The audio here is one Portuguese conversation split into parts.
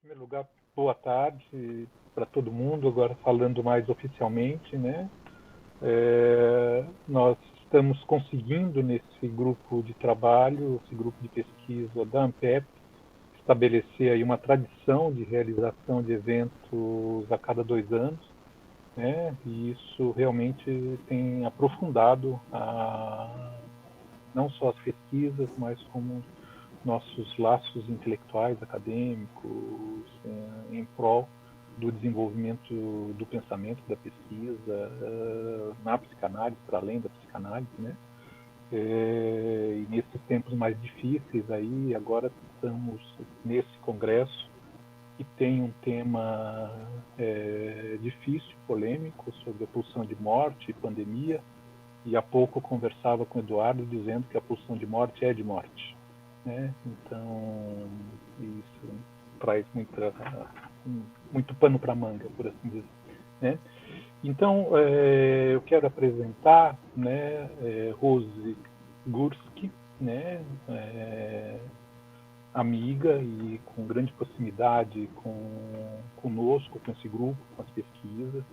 Em primeiro lugar, boa tarde para todo mundo, agora falando mais oficialmente, né? Nós estamos conseguindo, nesse grupo de trabalho, esse grupo de pesquisa da ANPEP, estabelecer aí uma tradição de realização de eventos a cada 2 anos, né? E isso realmente tem aprofundado não só as pesquisas, mas como nossos laços intelectuais, acadêmicos, em prol do desenvolvimento do pensamento, da pesquisa, na psicanálise, para além da psicanálise, né? E nesses tempos mais difíceis aí, agora estamos nesse congresso que tem um tema difícil, polêmico, sobre a pulsão de morte e pandemia, e há pouco eu conversava com o Eduardo dizendo que a pulsão de morte é de morte, né? Então, isso traz muito pano para manga, por assim dizer, né? Então, eu quero apresentar, né, Rose Gursky, né, amiga e com grande proximidade conosco, com esse grupo, com as pesquisas,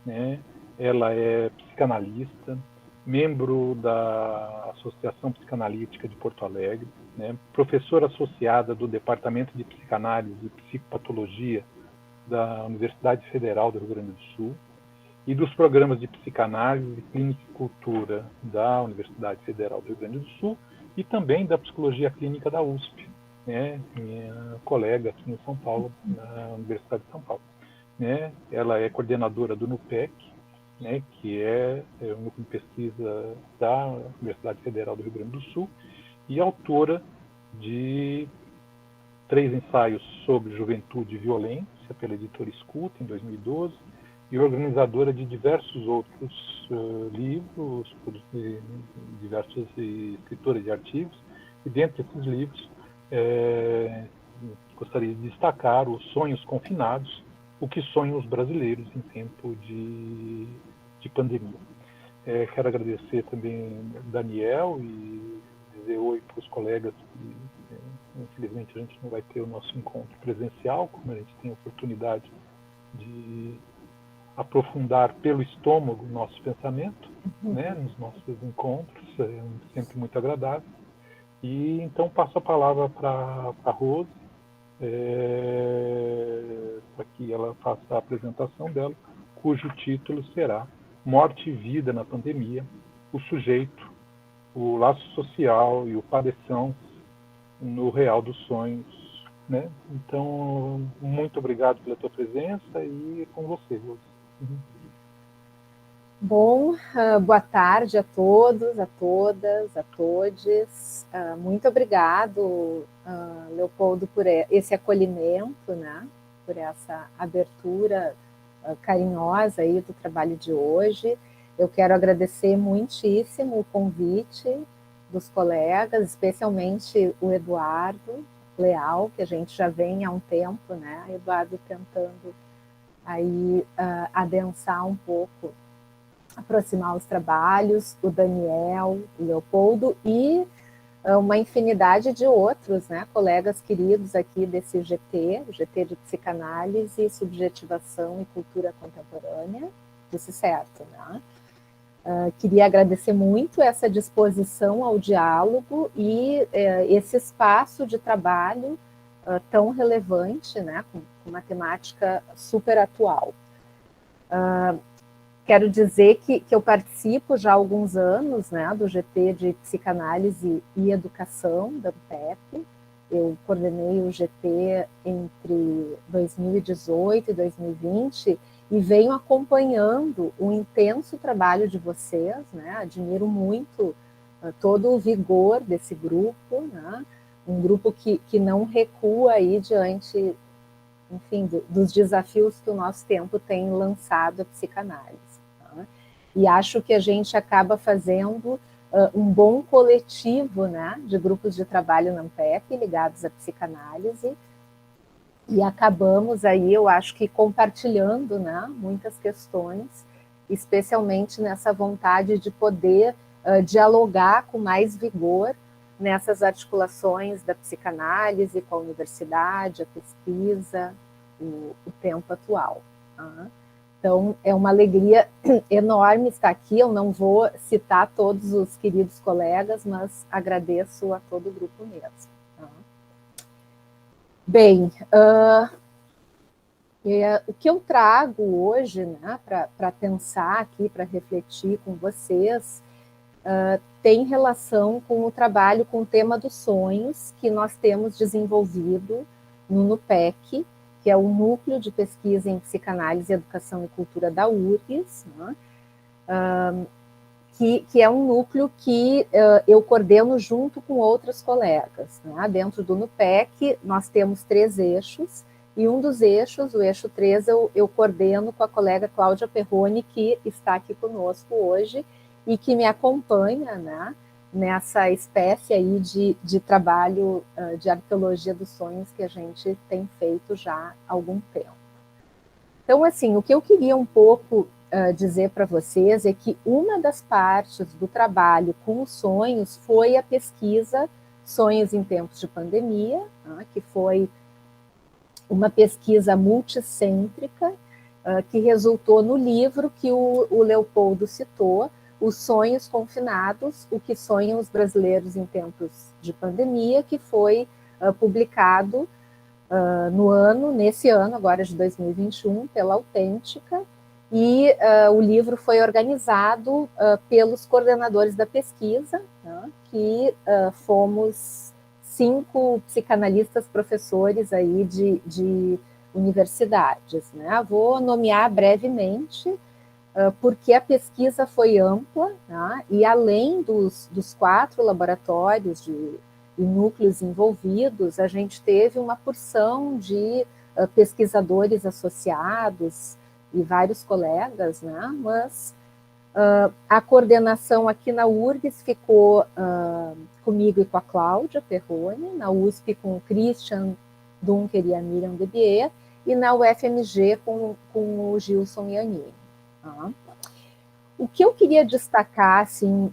né? Ela é psicanalista, membro da Associação Psicanalítica de Porto Alegre, né? Professora associada do Departamento de Psicanálise e Psicopatologia da Universidade Federal do Rio Grande do Sul e dos programas de psicanálise, clínica e cultura da Universidade Federal do Rio Grande do Sul e também da psicologia clínica da USP, né? Minha colega aqui em São Paulo, na Universidade de São Paulo, né? Ela é coordenadora do NUPEC, né, que é o núcleo de pesquisa da Universidade Federal do Rio Grande do Sul, e autora de 3 ensaios sobre juventude e violência pela editora Escuta, em 2012, e organizadora de diversos outros livros, por diversos escritores de artigos, e dentre esses livros, gostaria de destacar Os Sonhos Confinados, o que sonham os brasileiros em tempo de pandemia. Quero agradecer também Daniel e dizer oi para os colegas que, infelizmente, a gente não vai ter o nosso encontro presencial, como a gente tem a oportunidade de aprofundar pelo estômago o nosso pensamento, né, nos nossos encontros, sempre muito agradável. E então passo a palavra para a Rose, para que ela faça a apresentação dela, cujo título será Morte e Vida na Pandemia, o Sujeito, o Laço Social e o Padeção no Real dos Sonhos, né? Então, muito obrigado pela tua presença e é com você, Rose. Bom, boa tarde a todos, a todas, a todes. Muito obrigado, Leopoldo, por esse acolhimento, né? Por essa abertura carinhosa aí do trabalho de hoje. Eu quero agradecer muitíssimo o convite dos colegas, especialmente o Eduardo Leal, que a gente já vem há um tempo, né? Eduardo tentando aí adensar um pouco, aproximar os trabalhos, o Daniel, o Leopoldo e uma infinidade de outros, né, colegas queridos aqui desse GT, o GT de Psicanálise, Subjetivação e Cultura Contemporânea, disse certo, né? Queria agradecer muito essa disposição ao diálogo e esse espaço de trabalho tão relevante, né, com uma temática super atual. Quero dizer que eu participo já há alguns anos, né, do GT de Psicanálise e Educação da ANPEP. Eu coordenei o GT entre 2018 e 2020 e venho acompanhando o intenso trabalho de vocês, né? Admiro muito todo o vigor desse grupo, né? Um grupo que não recua aí diante, enfim, dos desafios que o nosso tempo tem lançado à psicanálise. Tá? E acho que a gente acaba fazendo um bom coletivo, né, de grupos de trabalho na ANPEP ligados à psicanálise, e acabamos aí, eu acho que compartilhando, né, muitas questões, especialmente nessa vontade de poder dialogar com mais vigor nessas articulações da psicanálise com a universidade, a pesquisa, o tempo atual. Tá? Então, é uma alegria enorme estar aqui. Eu não vou citar todos os queridos colegas, mas agradeço a todo o grupo mesmo. Tá? Bem, o que eu trago hoje, né, para pensar aqui, para refletir com vocês, tem relação com o trabalho com o tema dos sonhos que nós temos desenvolvido no NUPEC, que é o Núcleo de Pesquisa em Psicanálise, Educação e Cultura da URGS, né? Que é um núcleo que eu coordeno junto com outros colegas. Né? Dentro do NUPEC, nós temos 3 eixos, e um dos eixos, o eixo 3, eu coordeno com a colega Cláudia Perrone, que está aqui conosco hoje, e que me acompanha, né, nessa espécie aí de trabalho de arqueologia dos sonhos que a gente tem feito já há algum tempo. Então, assim, o que eu queria um pouco dizer para vocês é que uma das partes do trabalho com os sonhos foi a pesquisa Sonhos em Tempos de Pandemia, né, que foi uma pesquisa multicêntrica que resultou no livro que o Leopoldo citou, Os Sonhos Confinados, o que sonham os brasileiros em tempos de pandemia, que foi publicado nesse ano, agora de 2021, pela Autêntica, e o livro foi organizado pelos coordenadores da pesquisa, né, que fomos 5 psicanalistas professores aí de universidades. Né? Vou nomear brevemente, porque a pesquisa foi ampla, né? E além dos 4 laboratórios e núcleos envolvidos, a gente teve uma porção de pesquisadores associados e vários colegas, né? Mas a coordenação aqui na URGS ficou comigo e com a Cláudia Perrone, na USP com o Christian Dunker e a Miriam Debier, e na UFMG com o Gilson Iannini. Tá? O que eu queria destacar, assim,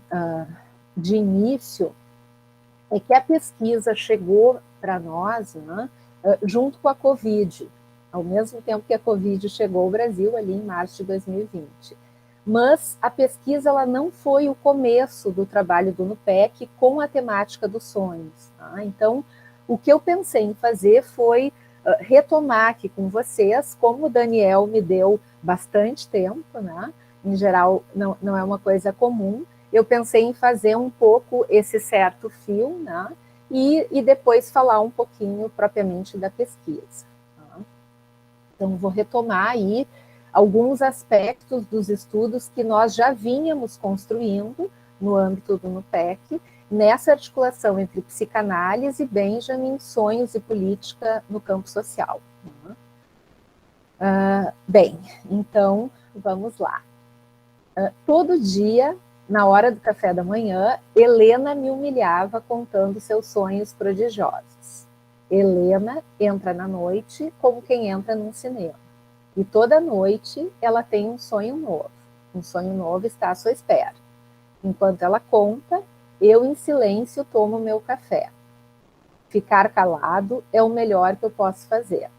de início, é que a pesquisa chegou para nós, né, junto com a Covid, ao mesmo tempo que a Covid chegou ao Brasil, ali em março de 2020. Mas a pesquisa ela não foi o começo do trabalho do NUPEC com a temática dos sonhos. Tá? Então, o que eu pensei em fazer foi retomar aqui com vocês, como o Daniel me deu bastante tempo, né? Em geral não é uma coisa comum, eu pensei em fazer um pouco esse certo fio, né? E depois falar um pouquinho propriamente da pesquisa. Tá? Então, vou retomar aí alguns aspectos dos estudos que nós já vínhamos construindo no âmbito do NUPEC, nessa articulação entre psicanálise, Benjamin, sonhos e política no campo social. Bem, então, vamos lá. Todo dia, na hora do café da manhã, Helena me humilhava contando seus sonhos prodigiosos. Helena entra na noite como quem entra num cinema. E toda noite ela tem um sonho novo. Um sonho novo está à sua espera. Enquanto ela conta, eu em silêncio tomo meu café. Ficar calado é o melhor que eu posso fazer.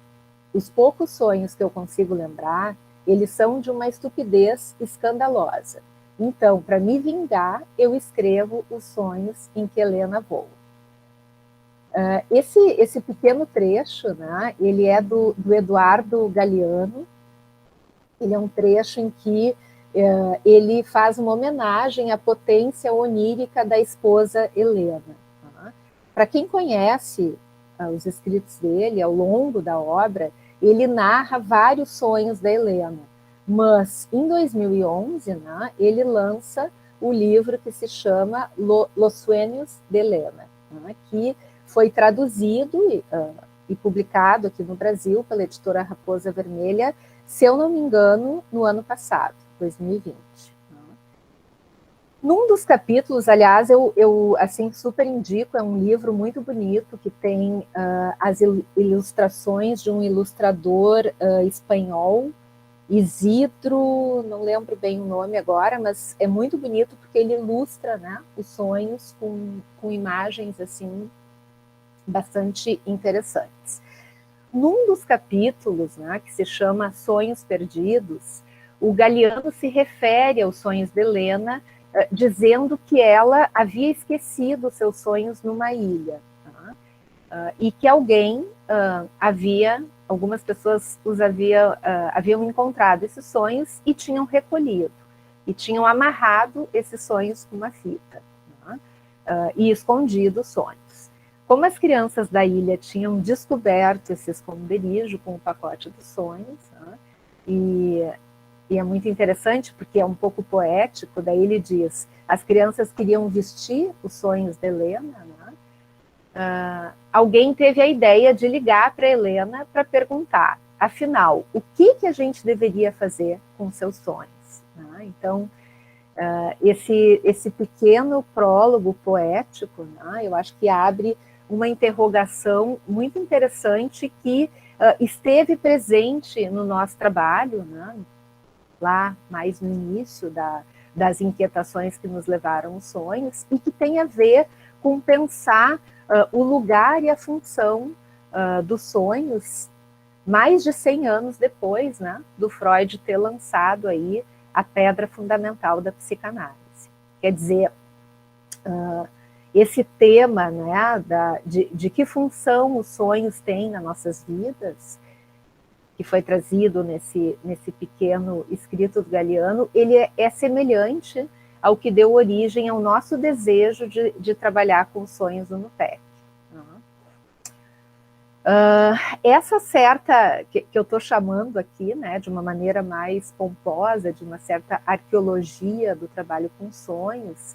Os poucos sonhos que eu consigo lembrar, eles são de uma estupidez escandalosa. Então, para me vingar, eu escrevo os sonhos em que Helena voa. Esse pequeno trecho, né, ele é do Eduardo Galeano. Ele é um trecho em que ele faz uma homenagem à potência onírica da esposa Helena. Tá? Para quem conhece os escritos dele, ao longo da obra, ele narra vários sonhos da Helena. Mas, em 2011, né, ele lança o livro que se chama Los Sueños de Helena, né, que foi traduzido e publicado aqui no Brasil pela editora Raposa Vermelha, se eu não me engano, no ano passado, 2020. Num dos capítulos, aliás, eu assim, super indico, é um livro muito bonito, que tem as ilustrações de um ilustrador espanhol, Isidro, não lembro bem o nome agora, mas é muito bonito porque ele ilustra, né, os sonhos com imagens assim bastante interessantes. Num dos capítulos, né, que se chama Sonhos Perdidos, o Galiano se refere aos sonhos de Helena, dizendo que ela havia esquecido os seus sonhos numa ilha, tá? E que alguém algumas pessoas haviam encontrado esses sonhos e tinham recolhido, e tinham amarrado esses sonhos com uma fita, tá? E escondido os sonhos. Como as crianças da ilha tinham descoberto esse esconderijo com o pacote dos sonhos, né? E é muito interessante porque é um pouco poético, daí ele diz, as crianças queriam vestir os sonhos de Helena, né? Alguém teve a ideia de ligar para Helena para perguntar, afinal, o que a gente deveria fazer com seus sonhos? Né? Então, esse pequeno prólogo poético, né, eu acho que abre uma interrogação muito interessante que esteve presente no nosso trabalho, né, lá mais no início das inquietações que nos levaram aos sonhos, e que tem a ver com pensar o lugar e a função dos sonhos mais de 100 anos depois, né, do Freud ter lançado aí a pedra fundamental da psicanálise. Quer dizer, esse tema, né, de que função os sonhos têm nas nossas vidas, que foi trazido nesse pequeno escrito do Galiano, ele é semelhante ao que deu origem ao nosso desejo de trabalhar com sonhos no NUPEC. Essa certa, que eu estou chamando aqui, né, de uma maneira mais pomposa, de uma certa arqueologia do trabalho com sonhos,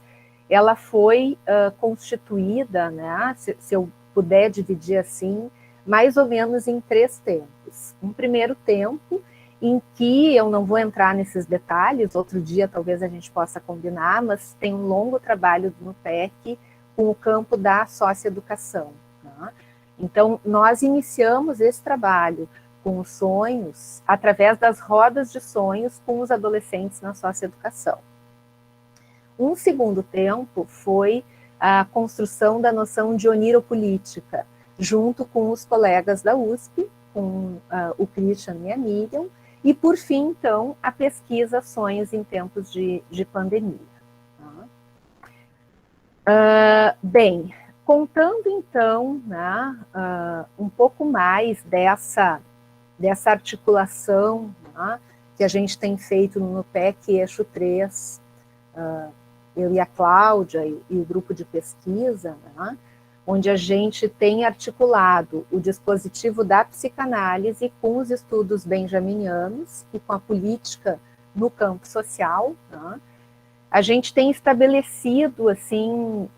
ela foi constituída, né, se eu puder dividir assim, mais ou menos em 3 tempos. Um primeiro tempo em que eu não vou entrar nesses detalhes, outro dia talvez a gente possa combinar, mas tem um longo trabalho no PEC com o campo da socioeducação, né? Então, nós iniciamos esse trabalho com os sonhos através das rodas de sonhos com os adolescentes na socioeducação. Um segundo tempo foi a construção da noção de oniropolítica, junto com os colegas da USP, com o Christian e a Miriam, e, por fim, então, a pesquisa Sonhos em Tempos de Pandemia. Bem, contando, então, né, um pouco mais dessa articulação, né, que a gente tem feito no NUPEC Eixo 3, eu e a Cláudia e o grupo de pesquisa, né, onde a gente tem articulado o dispositivo da psicanálise com os estudos benjaminianos e com a política no campo social, né, a gente tem estabelecido, assim,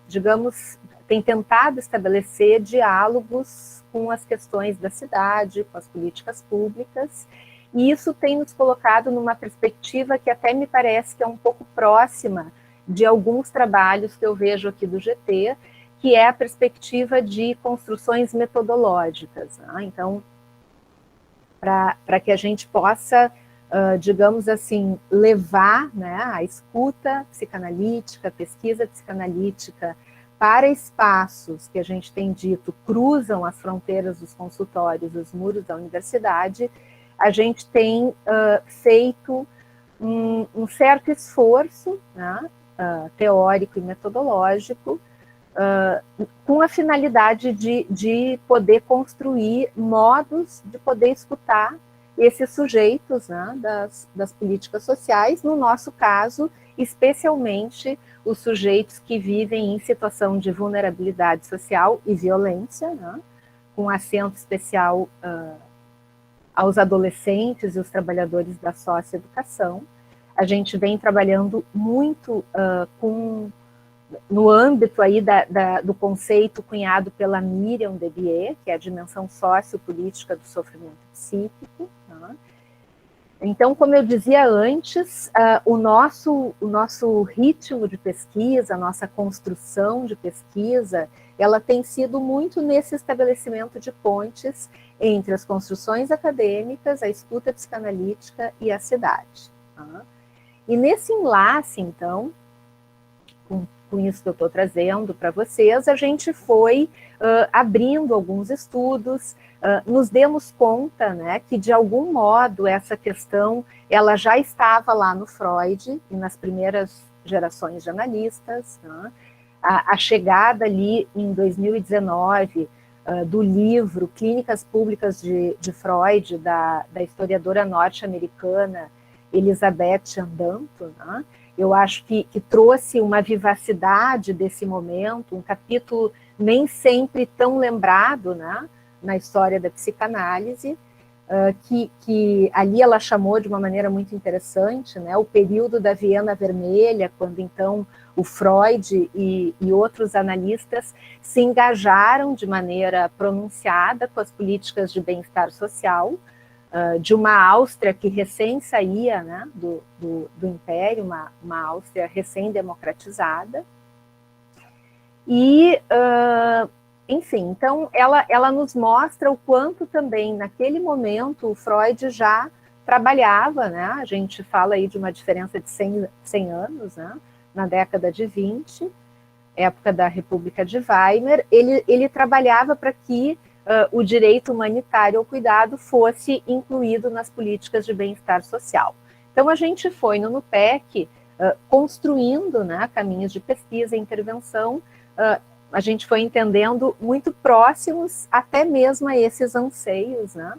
digamos, tem tentado estabelecer diálogos com as questões da cidade, com as políticas públicas, e isso tem nos colocado numa perspectiva que até me parece que é um pouco próxima de alguns trabalhos que eu vejo aqui do GT, que é a perspectiva de construções metodológicas, né? Então, para que a gente possa, digamos assim, levar, né, a escuta psicanalítica, a pesquisa psicanalítica para espaços que a gente tem dito cruzam as fronteiras dos consultórios, os muros da universidade, a gente tem feito um certo esforço, né, teórico e metodológico, com a finalidade de poder construir modos de poder escutar esses sujeitos, né, das políticas sociais, no nosso caso, especialmente os sujeitos que vivem em situação de vulnerabilidade social e violência, né, com acento especial aos adolescentes e os trabalhadores da socioeducação. A gente vem trabalhando muito no âmbito aí do conceito cunhado pela Miriam Debier, que é a dimensão sociopolítica do sofrimento psíquico, né? Então, como eu dizia antes, o nosso ritmo de pesquisa, a nossa construção de pesquisa, ela tem sido muito nesse estabelecimento de pontes entre as construções acadêmicas, a escuta psicanalítica e a cidade. Tá? E nesse enlace, então, com isso que eu estou trazendo para vocês, a gente foi abrindo alguns estudos, nos demos conta, né, que de algum modo essa questão ela já estava lá no Freud e nas primeiras gerações de analistas, né? A chegada ali em 2019 do livro Clínicas Públicas de Freud, da historiadora norte-americana Elizabeth Andanto, né? Eu acho que trouxe uma vivacidade desse momento, um capítulo nem sempre tão lembrado, né, na história da psicanálise, que ali ela chamou de uma maneira muito interessante, né, o período da Viena Vermelha, quando então o Freud e outros analistas se engajaram de maneira pronunciada com as políticas de bem-estar social, de uma Áustria que recém saía, né, do Império, uma Áustria recém-democratizada. E, enfim, então ela nos mostra o quanto também, naquele momento, o Freud já trabalhava, né, a gente fala aí de uma diferença de 100 anos, né, na década de 20, época da República de Weimar, ele trabalhava para que o direito humanitário ao cuidado fosse incluído nas políticas de bem-estar social. Então, a gente foi no NUPEC construindo, né, caminhos de pesquisa e intervenção, a gente foi entendendo muito próximos até mesmo a esses anseios, né,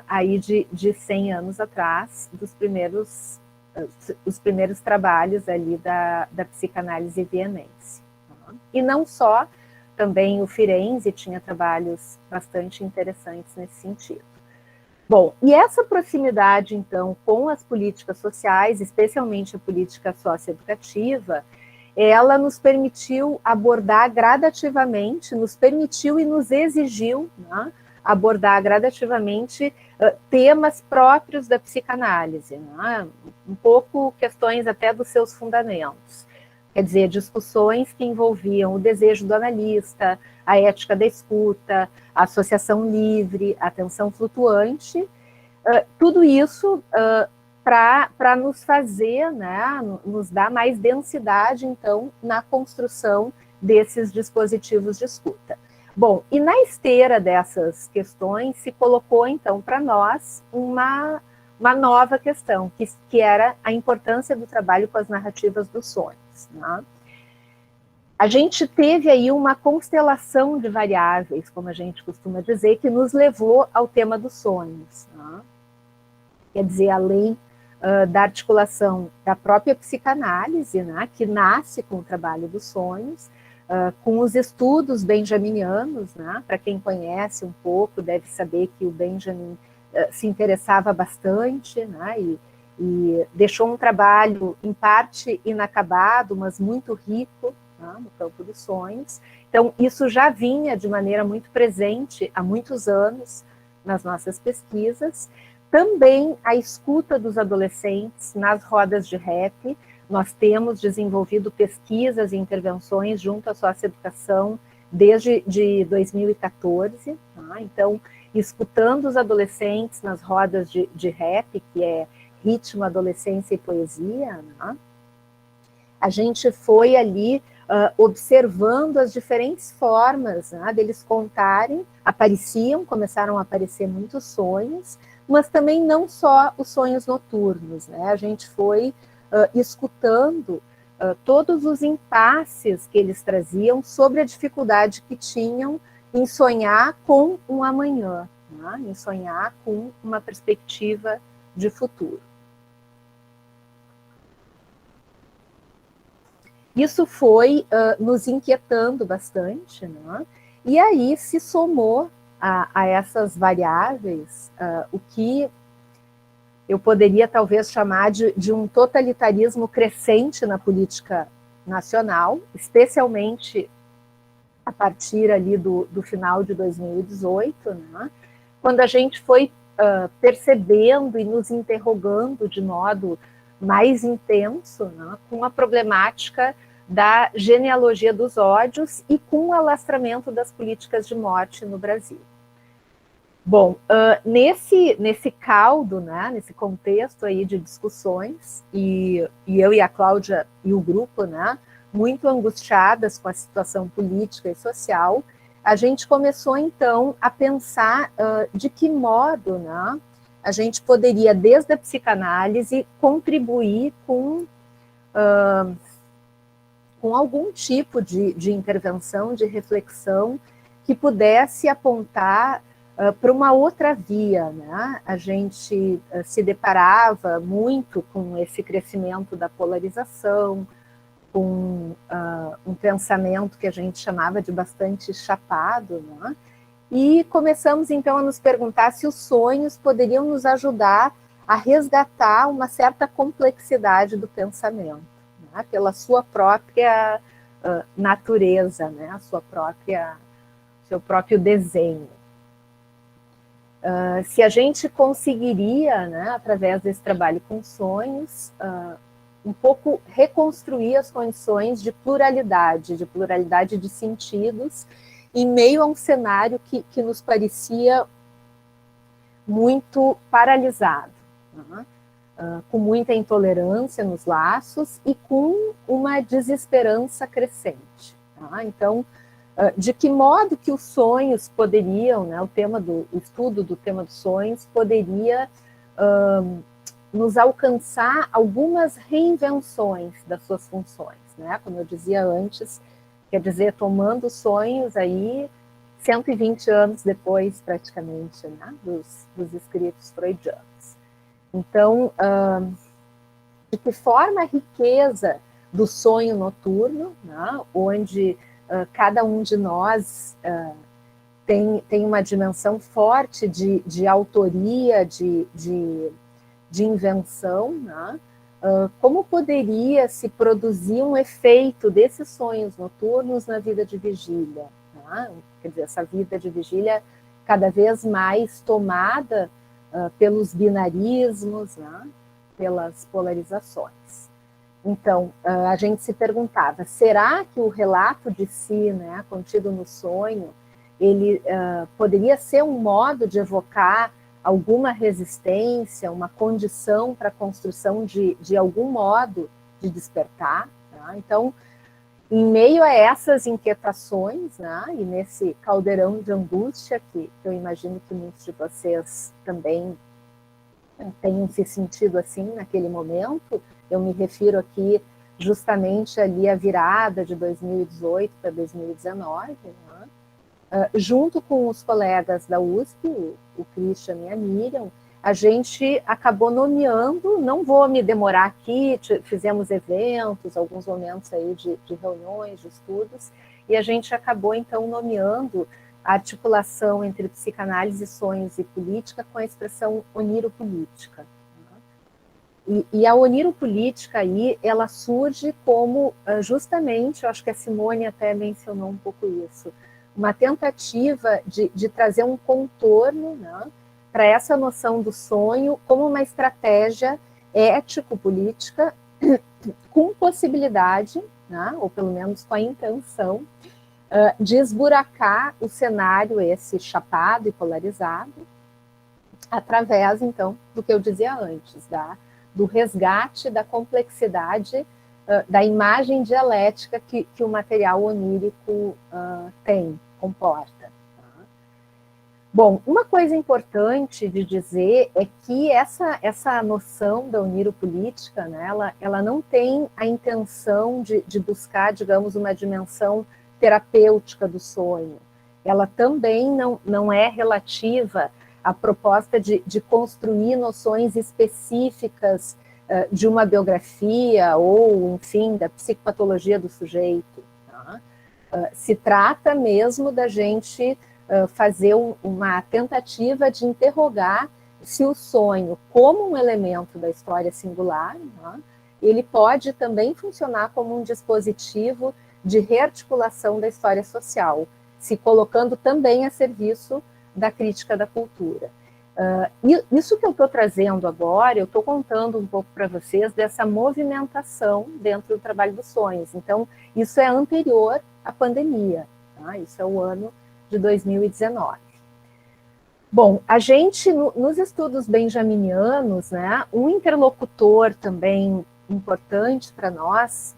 aí de 100 anos atrás, os primeiros trabalhos ali da psicanálise vienense. E não só, também o Firenze tinha trabalhos bastante interessantes nesse sentido. Bom, e essa proximidade, então, com as políticas sociais, especialmente a política socioeducativa, ela nos permitiu abordar gradativamente, nos permitiu e nos exigiu, né, abordar gradativamente temas próprios da psicanálise, né, um pouco questões até dos seus fundamentos. Quer dizer, discussões que envolviam o desejo do analista, a ética da escuta, a associação livre, a atenção flutuante, tudo isso para nos fazer, né, nos dar mais densidade, então, na construção desses dispositivos de escuta. Bom, e na esteira dessas questões se colocou, então, para nós uma nova questão, que era a importância do trabalho com as narrativas dos sonhos. Né? A gente teve aí uma constelação de variáveis, como a gente costuma dizer, que nos levou ao tema dos sonhos. Né? Quer dizer, além da articulação da própria psicanálise, né, que nasce com o trabalho dos sonhos, com os estudos benjaminianos, né, para quem conhece um pouco, deve saber que o Benjamin se interessava bastante, né, e deixou um trabalho, em parte, inacabado, mas muito rico, né, no campo dos sonhos. Então, isso já vinha de maneira muito presente há muitos anos nas nossas pesquisas. Também a escuta dos adolescentes nas rodas de rap. Nós temos desenvolvido pesquisas e intervenções junto à socioeducação desde 2014. Tá? Então, escutando os adolescentes nas rodas de rap, que é ritmo, adolescência e poesia, né? A gente foi ali observando as diferentes formas, né, deles contarem, começaram a aparecer muitos sonhos, mas também não só os sonhos noturnos, né? A gente foi escutando todos os impasses que eles traziam sobre a dificuldade que tinham em sonhar com um amanhã, né? Em sonhar com uma perspectiva de futuro. Isso foi nos inquietando bastante, né? E aí se somou a essas variáveis o que eu poderia talvez chamar de um totalitarismo crescente na política nacional, especialmente a partir ali do final de 2018, né? Quando a gente foi percebendo e nos interrogando de modo mais intenso, né, com a problemática da genealogia dos ódios e com o alastramento das políticas de morte no Brasil. Bom, nesse caldo, né, nesse contexto aí de discussões, e eu e a Cláudia e o grupo, né, muito angustiadas com a situação política e social, a gente começou então a pensar de que modo, né, a gente poderia, desde a psicanálise, contribuir com algum tipo de intervenção, de reflexão, que pudesse apontar para uma outra via, né? A gente se deparava muito com esse crescimento da polarização, com um pensamento que a gente chamava de bastante chapado, né? E começamos então a nos perguntar se os sonhos poderiam nos ajudar a resgatar uma certa complexidade do pensamento, né? Pela sua própria natureza, né? Seu próprio desenho. Se a gente conseguiria, né, através desse trabalho com sonhos, um pouco reconstruir as condições de pluralidade de sentidos, em meio a um cenário que nos parecia muito paralisado, né? Com muita intolerância nos laços e com uma desesperança crescente. Tá? Então, de que modo que os sonhos poderiam, né, o estudo do tema dos sonhos poderia nos alcançar algumas reinvenções das suas funções, né? Como eu dizia antes, quer dizer, tomando sonhos aí 120 anos depois, praticamente, né, dos escritos freudianos. Então, de que forma a riqueza do sonho noturno, né, onde cada um de nós tem uma dimensão forte de autoria, de invenção, né? Como poderia se produzir um efeito desses sonhos noturnos na vida de vigília? Né? Quer dizer, essa vida de vigília cada vez mais tomada pelos binarismos, né? Pelas polarizações. Então, a gente se perguntava, será que o relato de si, né, contido no sonho, ele poderia ser um modo de evocar alguma resistência, uma condição para a construção de algum modo de despertar? Tá? Então, em meio a essas inquietações, né, e nesse caldeirão de angústia, que eu imagino que muitos de vocês também tenham se sentido assim naquele momento, eu me refiro aqui justamente ali à virada de 2018 para 2019, né? Junto com os colegas da USP, o Christian e a Miriam, a gente acabou nomeando, não vou me demorar aqui, fizemos eventos, alguns momentos aí de reuniões, de estudos, e a gente acabou então nomeando a articulação entre psicanálise, sonhos e política com a expressão oniropolítica. E a oniropolítica aí, ela surge como justamente, eu acho que a Simone até mencionou um pouco isso, uma tentativa de trazer um contorno, né, para essa noção do sonho como uma estratégia ético-política com possibilidade, né, ou pelo menos com a intenção, de esburacar o cenário esse chapado e polarizado, através, então, do que eu dizia antes, do resgate da complexidade da imagem dialética que o material onírico comporta. Tá? Bom, uma coisa importante de dizer é que essa noção da oniropolítica, né, ela não tem a intenção de buscar, digamos, uma dimensão terapêutica do sonho. Ela também não é relativa à proposta de construir noções específicas de uma biografia ou, enfim, da psicopatologia do sujeito. Tá? Se trata mesmo da gente fazer uma tentativa de interrogar se o sonho, como um elemento da história singular, né, ele pode também funcionar como um dispositivo de rearticulação da história social, se colocando também a serviço da crítica da cultura. Isso que eu estou trazendo agora, eu estou contando um pouco para vocês dessa movimentação dentro do trabalho dos sonhos. Então, isso é anterior à pandemia, tá? Isso é o ano de 2019. Bom, a gente, nos estudos benjaminianos, né, um interlocutor também importante para nós,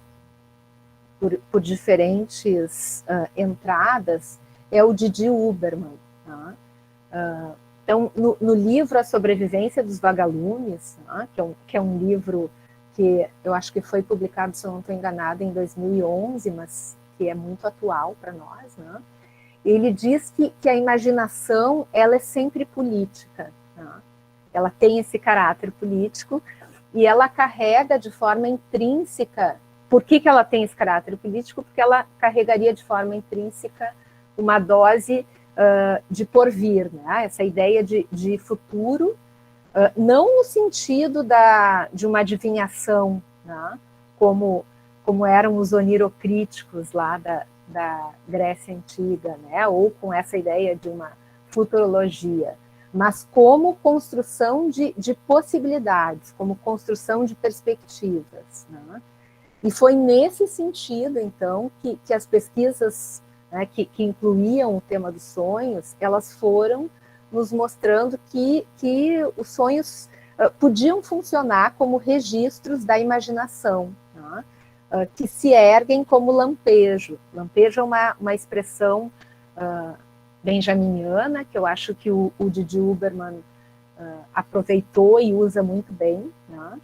por diferentes entradas, é o Didi Huberman. Tá? Então, no livro A Sobrevivência dos Vagalumes, tá? que é um livro que eu acho que foi publicado, se eu não estou enganada, em 2011, mas que é muito atual para nós, né? Ele diz que a imaginação ela é sempre política. Tá? Ela tem esse caráter político e ela carrega de forma intrínseca. Por que ela tem esse caráter político? Porque ela carregaria de forma intrínseca uma dose de porvir, né? Essa ideia de futuro, não no sentido de uma adivinhação, né? como eram os onirocríticos lá da Grécia Antiga, né? Ou com essa ideia de uma futurologia, mas como construção de possibilidades, como construção de perspectivas. Né? E foi nesse sentido, então, que as pesquisas, né, que incluíam o tema dos sonhos, elas foram nos mostrando que os sonhos podiam funcionar como registros da imaginação, né, que se erguem como lampejo. Lampejo é uma expressão benjaminiana, que eu acho que o Didi Huberman aproveitou e usa muito bem. Né?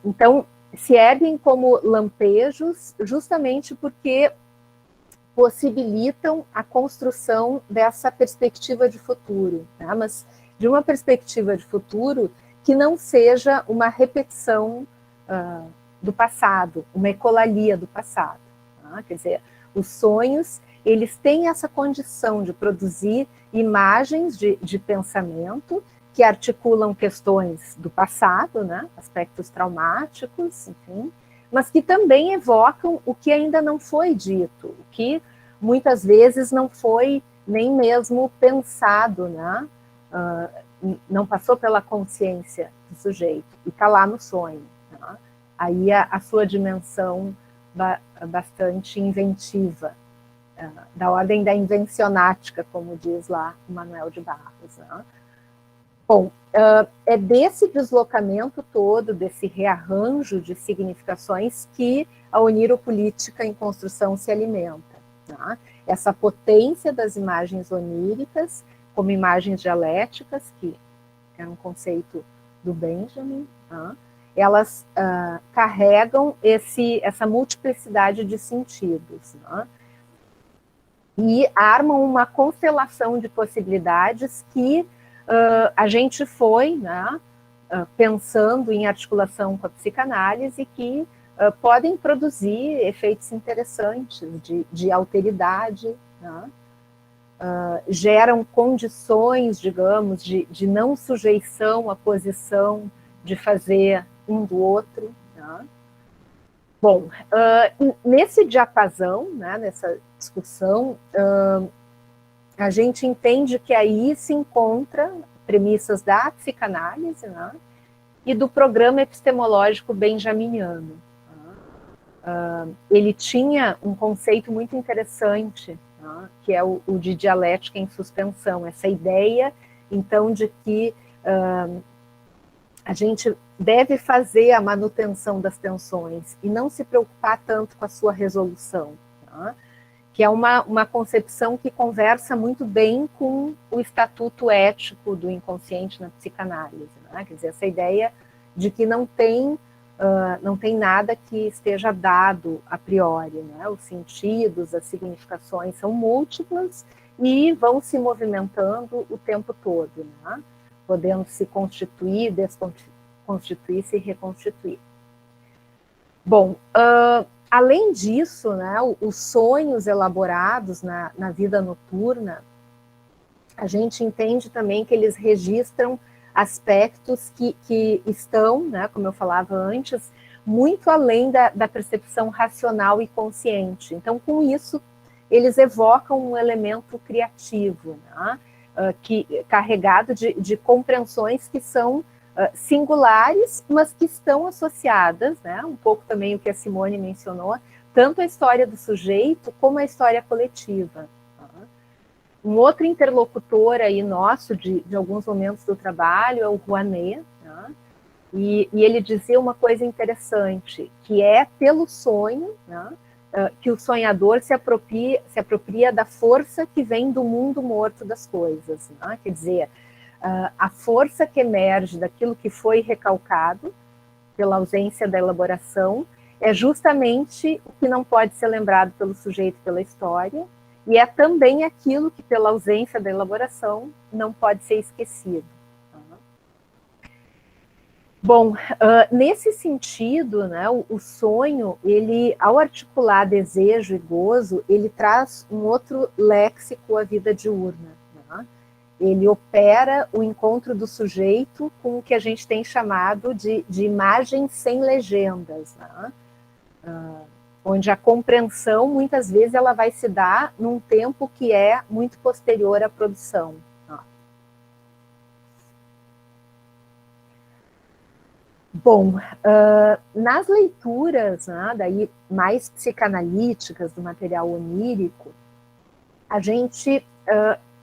Então, se erguem como lampejos justamente porque possibilitam a construção dessa perspectiva de futuro, tá? Mas de uma perspectiva de futuro que não seja uma repetição do passado, uma ecolalia do passado. Tá? Quer dizer, os sonhos, eles têm essa condição de produzir imagens de pensamento que articulam questões do passado, né? Aspectos traumáticos, enfim, mas que também evocam o que ainda não foi dito, o que muitas vezes não foi nem mesmo pensado, né? Não passou pela consciência do sujeito, e está lá no sonho. Né? Aí a sua dimensão bastante inventiva, da ordem da invencionática, como diz lá o Manuel de Barros. Né? Bom, é desse deslocamento todo, desse rearranjo de significações que a oniropolítica em construção se alimenta. Tá? Essa potência das imagens oníricas, como imagens dialéticas, que é um conceito do Benjamin, tá? Elas carregam essa multiplicidade de sentidos. Tá? E armam uma constelação de possibilidades que a gente foi, né, pensando em articulação com a psicanálise, que podem produzir efeitos interessantes de alteridade, né? Geram condições, digamos, de não sujeição à posição de fazer um do outro. Né? Bom, nesse diapasão, né, nessa discussão, a gente entende que aí se encontra premissas da psicanálise, né, e do programa epistemológico benjaminiano. Ele tinha um conceito muito interessante, né, que é o de dialética em suspensão, essa ideia, então, de que a gente deve fazer a manutenção das tensões e não se preocupar tanto com a sua resolução, né, que é uma concepção que conversa muito bem com o estatuto ético do inconsciente na psicanálise. Né? Quer dizer, essa ideia de que não tem nada que esteja dado a priori. Né? Os sentidos, as significações são múltiplas e vão se movimentando o tempo todo, né? Podendo se constituir, desconstituir, se reconstituir. Bom, além disso, né, os sonhos elaborados na vida noturna, a gente entende também que eles registram aspectos que estão, né, como eu falava antes, muito além da percepção racional e consciente. Então, com isso, eles evocam um elemento criativo, né, carregado de compreensões que são singulares, mas que estão associadas, né, um pouco também o que a Simone mencionou, tanto a história do sujeito como a história coletiva. Um outro interlocutor aí nosso de alguns momentos do trabalho é o Rouanet, né? E ele dizia uma coisa interessante, que é pelo sonho, né, que o sonhador se apropria da força que vem do mundo morto das coisas. Né? Quer dizer, a força que emerge daquilo que foi recalcado pela ausência da elaboração é justamente o que não pode ser lembrado pelo sujeito pela história, e é também aquilo que, pela ausência da elaboração, não pode ser esquecido. Bom, nesse sentido, né, o sonho, ele, ao articular desejo e gozo, ele traz um outro léxico à vida diurna. Né? Ele opera o encontro do sujeito com o que a gente tem chamado de imagem sem legendas, né? Onde a compreensão, muitas vezes, ela vai se dar num tempo que é muito posterior à produção. Bom, nas leituras, né, daí mais psicanalíticas do material onírico, a gente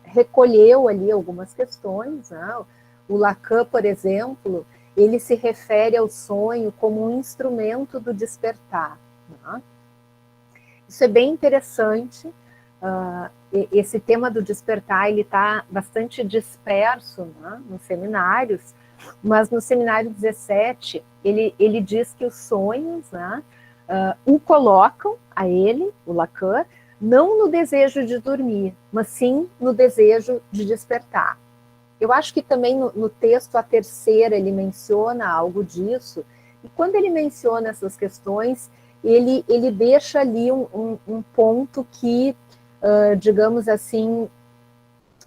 recolheu ali algumas questões. Né? O Lacan, por exemplo, ele se refere ao sonho como um instrumento do despertar. Né? Isso é bem interessante. Esse tema do despertar, ele está bastante disperso, né, nos seminários, mas no seminário 17, ele diz que os sonhos, né, o colocam a ele, o Lacan, não no desejo de dormir, mas sim no desejo de despertar. Eu acho que também no texto A Terceira ele menciona algo disso, e quando ele menciona essas questões, ele deixa ali um ponto que, digamos assim,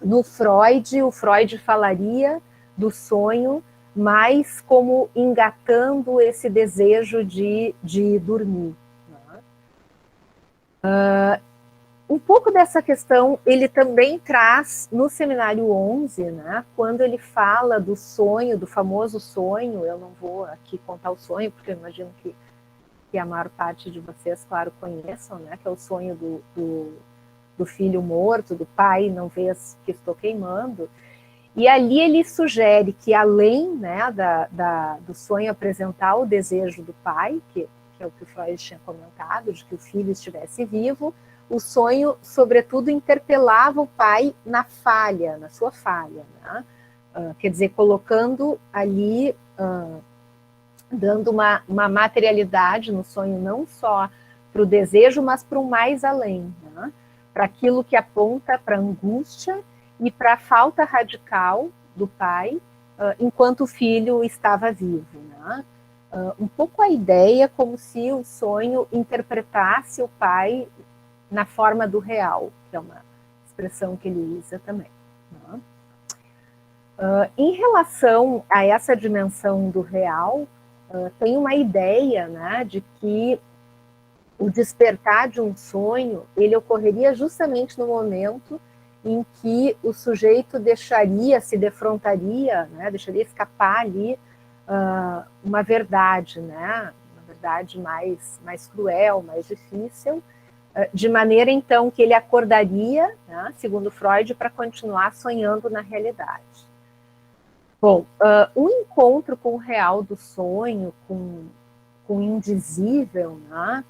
no Freud, o Freud falaria do sonho mais como engatando esse desejo de dormir. Um pouco dessa questão ele também traz no Seminário 11, né, quando ele fala do sonho, do famoso sonho. Eu não vou aqui contar o sonho, porque eu imagino que a maior parte de vocês, claro, conheçam, né, que é o sonho do filho morto, do pai, não vês que estou queimando. E ali ele sugere que, além, né, do sonho apresentar o desejo do pai, que é o que o Freud tinha comentado, de que o filho estivesse vivo, o sonho, sobretudo, interpelava o pai na falha, na sua falha. Né? Quer dizer, colocando ali, dando uma materialidade no sonho, não só para o desejo, mas para o mais além, né? Para aquilo que aponta para a angústia e para a falta radical do pai, enquanto o filho estava vivo. Né? Um pouco a ideia como se o sonho interpretasse o pai na forma do real, que é uma expressão que ele usa também. Né? Em relação a essa dimensão do real, tem uma ideia, né, de que o despertar de um sonho, ele ocorreria justamente no momento em que o sujeito se defrontaria, né, deixaria escapar ali uma verdade, né, uma verdade mais cruel, mais difícil, de maneira, então, que ele acordaria, né, segundo Freud, para continuar sonhando na realidade. Bom, o encontro com o real do sonho, com o indizível, né,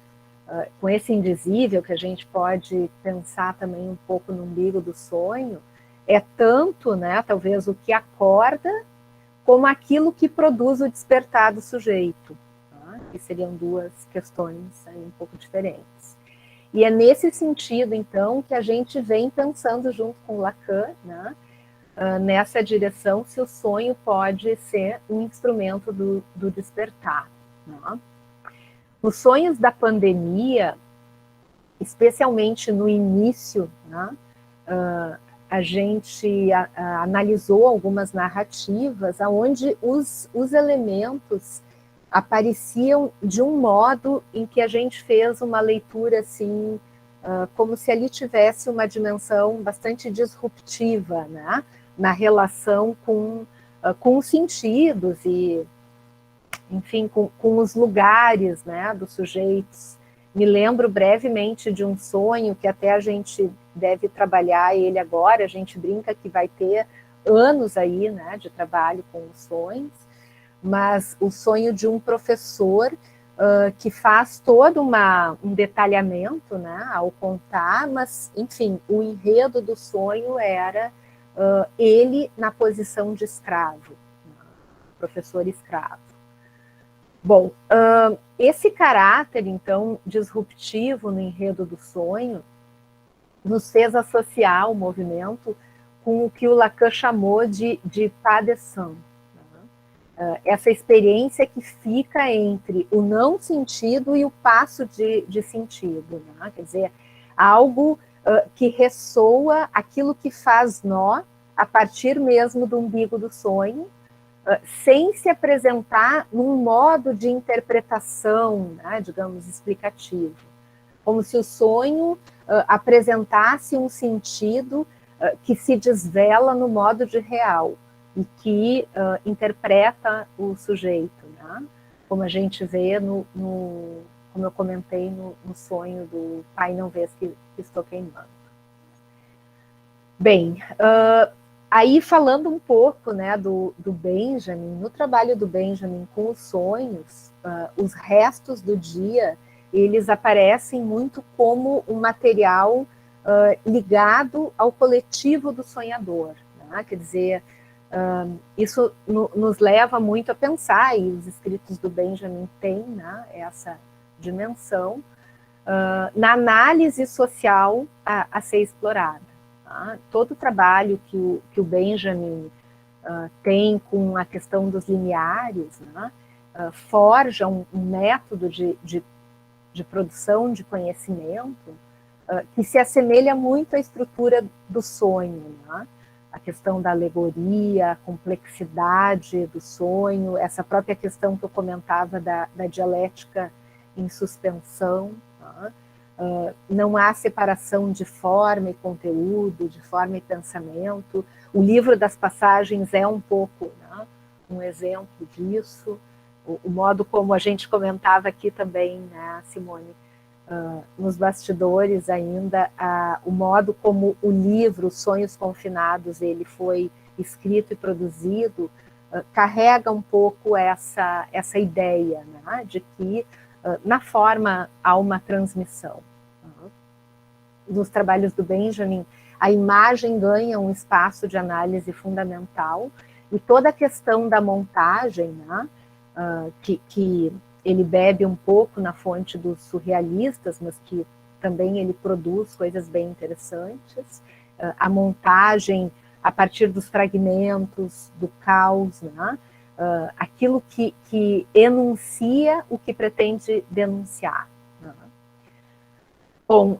com esse indizível que a gente pode pensar também um pouco no umbigo do sonho, é tanto, né, talvez, o que acorda, como aquilo que produz o despertar do sujeito, tá? Que seriam duas questões aí um pouco diferentes. E é nesse sentido, então, que a gente vem pensando junto com Lacan, né, nessa direção, se o sonho pode ser um instrumento do despertar. Né? Nos sonhos da pandemia, especialmente no início, né, a gente analisou algumas narrativas onde os elementos apareciam de um modo em que a gente fez uma leitura assim, como se ali tivesse uma dimensão bastante disruptiva, né, na relação com os sentidos e, enfim, com os lugares, né, dos sujeitos Me lembro brevemente de um sonho que até a gente deve trabalhar ele agora, a gente brinca que vai ter anos aí, né, de trabalho com os sonhos, mas o sonho de um professor que faz todo um detalhamento, né, ao contar, mas, enfim, o enredo do sonho era ele na posição de escravo, né, professor escravo. Bom, esse caráter, então, disruptivo no enredo do sonho, nos fez associar o movimento com o que o Lacan chamou de pas de sang. Essa experiência que fica entre o não sentido e o passo de sentido. Né? Quer dizer, algo que ressoa, aquilo que faz nó a partir mesmo do umbigo do sonho, sem se apresentar num modo de interpretação, né, digamos, explicativo. Como se o sonho apresentasse um sentido que se desvela no modo de real e que interpreta o sujeito, né? Como a gente vê como eu comentei no sonho do Pai Não Vês que Estou Queimando. Bem, aí falando um pouco, né, do Benjamin, no trabalho do Benjamin com os sonhos, os restos do dia, eles aparecem muito como um material ligado ao coletivo do sonhador, né? Quer dizer, isso nos leva muito a pensar, e os escritos do Benjamin têm, né, essa dimensão, na análise social a ser explorada. Tá? Todo o trabalho que o Benjamin tem com a questão dos limiares, né, forja um método de produção de conhecimento que se assemelha muito à estrutura do sonho, né? A questão da alegoria, a complexidade do sonho, essa própria questão que eu comentava da dialética em suspensão, né? Não há separação de forma e conteúdo, de forma e pensamento. O livro das passagens é um pouco, né, um exemplo disso. O modo como a gente comentava aqui também, né, Simone, nos bastidores ainda, o modo como o livro Sonhos Confinados ele foi escrito e produzido, carrega um pouco essa ideia, né, de que na forma há uma transmissão. Nos trabalhos do Benjamin, a imagem ganha um espaço de análise fundamental, e toda a questão da montagem, né, que ele bebe um pouco na fonte dos surrealistas, mas que também ele produz coisas bem interessantes, a montagem a partir dos fragmentos, do caos, né? Aquilo que enuncia o que pretende denunciar. Né? Bom,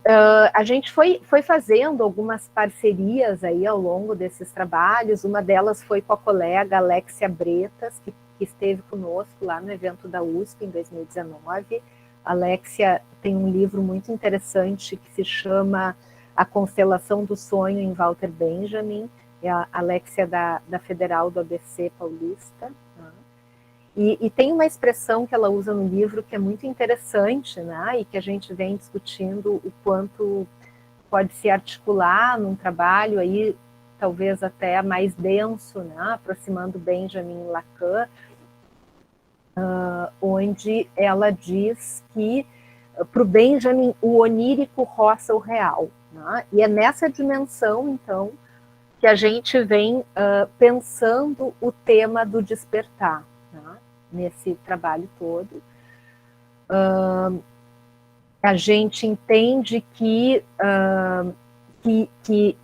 a gente foi fazendo algumas parcerias aí ao longo desses trabalhos, uma delas foi com a colega Alexia Bretas, que esteve conosco lá no evento da USP em 2019. A Alexia tem um livro muito interessante que se chama A Constelação do Sonho em Walter Benjamin, é a Alexia da Federal do ABC Paulista, né? E tem uma expressão que ela usa no livro que é muito interessante, né? E que a gente vem discutindo o quanto pode se articular num trabalho aí, talvez até mais denso, né? Aproximando Benjamin e Lacan, onde ela diz que para o Benjamin o onírico roça o real, né? E é nessa dimensão, então, que a gente vem pensando o tema do despertar, né? Nesse trabalho todo. A gente entende que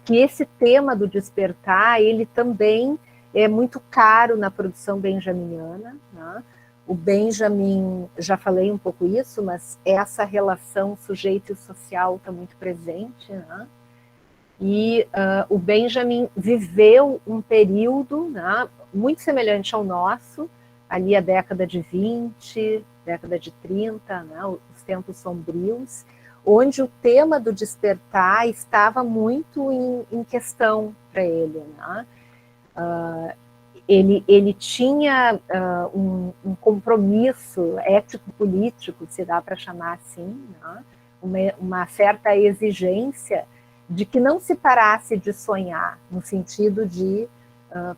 esse tema do despertar, ele também é muito caro na produção benjaminiana, né? O Benjamin, já falei um pouco isso, mas essa relação sujeito e social está muito presente, né? E o Benjamin viveu um período, né, muito semelhante ao nosso, ali a década de 20, década de 30, né, os tempos sombrios, onde o tema do despertar estava muito em questão para ele, né? ele tinha um compromisso ético-político, se dá para chamar assim, né? Uma certa exigência de que não se parasse de sonhar, no sentido de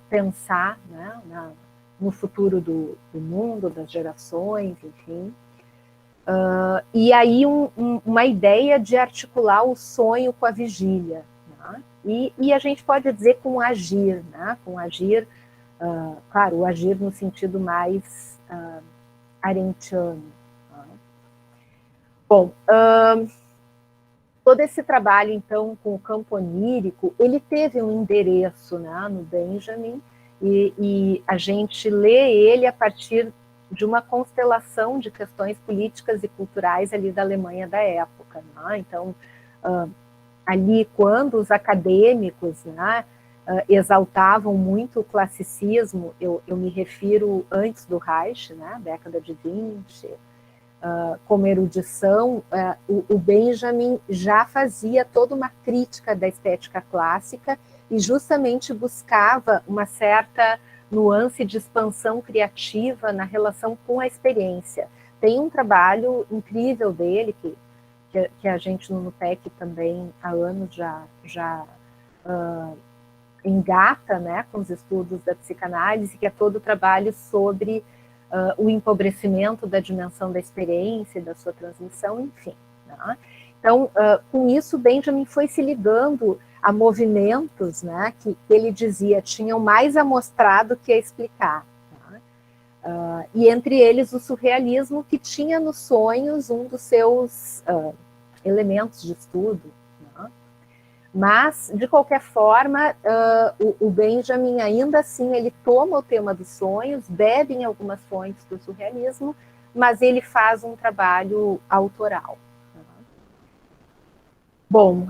pensar, né, no futuro do mundo, das gerações, enfim. E aí uma ideia de articular o sonho com a vigília, né? E a gente pode dizer com agir, né? Com agir, claro, o agir no sentido mais arendtiano. Né? Bom, todo esse trabalho, então, com o campo onírico, ele teve um endereço, né, no Benjamin, e a gente lê ele a partir de uma constelação de questões políticas e culturais ali da Alemanha da época. Né? Então, ali, quando os acadêmicos, né, exaltavam muito o classicismo, eu me refiro antes do Reich, né, década de 20, como erudição, o Benjamin já fazia toda uma crítica da estética clássica e justamente buscava uma certa nuance de expansão criativa na relação com a experiência. Tem um trabalho incrível dele, que a gente no NUPEC também há anos já engata, né, com os estudos da psicanálise, que é todo o trabalho sobre o empobrecimento da dimensão da experiência, da sua transmissão, enfim. Né? Então, com isso, Benjamin foi se ligando a movimentos, né, que ele dizia tinham mais a mostrar do que a explicar. Né? E entre eles o surrealismo, que tinha nos sonhos um dos seus elementos de estudo. Né? Mas, de qualquer forma, o Benjamin, ainda assim, ele toma o tema dos sonhos, bebe em algumas fontes do surrealismo, mas ele faz um trabalho autoral. Bom,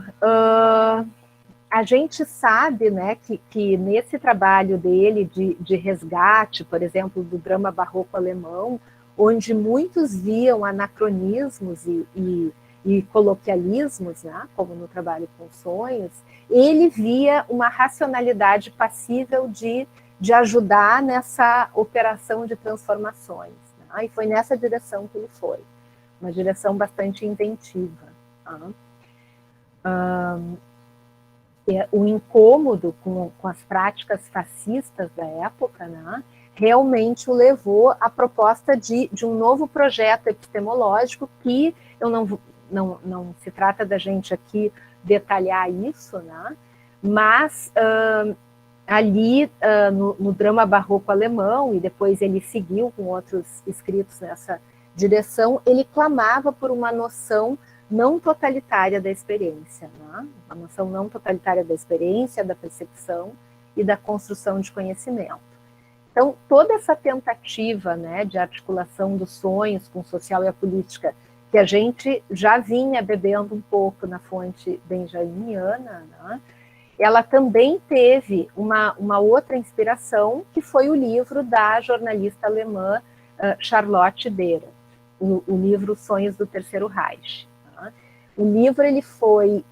a gente sabe, né, que nesse trabalho dele de resgate, por exemplo, do drama barroco alemão, onde muitos viam anacronismos e coloquialismos, né, como no trabalho com sonhos, ele via uma racionalidade passível de ajudar nessa operação de transformações. Né, e foi nessa direção que ele foi, uma direção bastante inventiva. Né. O incômodo com as práticas fascistas da época, né, realmente o levou à proposta de um novo projeto epistemológico, que eu não se trata da gente aqui detalhar isso, né, mas ali no drama barroco alemão, e depois ele seguiu com outros escritos nessa direção, ele clamava por uma noção não totalitária da experiência, né? A noção não totalitária da experiência, da percepção e da construção de conhecimento. Então, toda essa tentativa, né, de articulação dos sonhos com o social e a política, que a gente já vinha bebendo um pouco na fonte benjaminiana, né, ela também teve uma outra inspiração, que foi o livro da jornalista alemã Charlotte Dehrer, o livro Sonhos do Terceiro Reich. O livro ele foi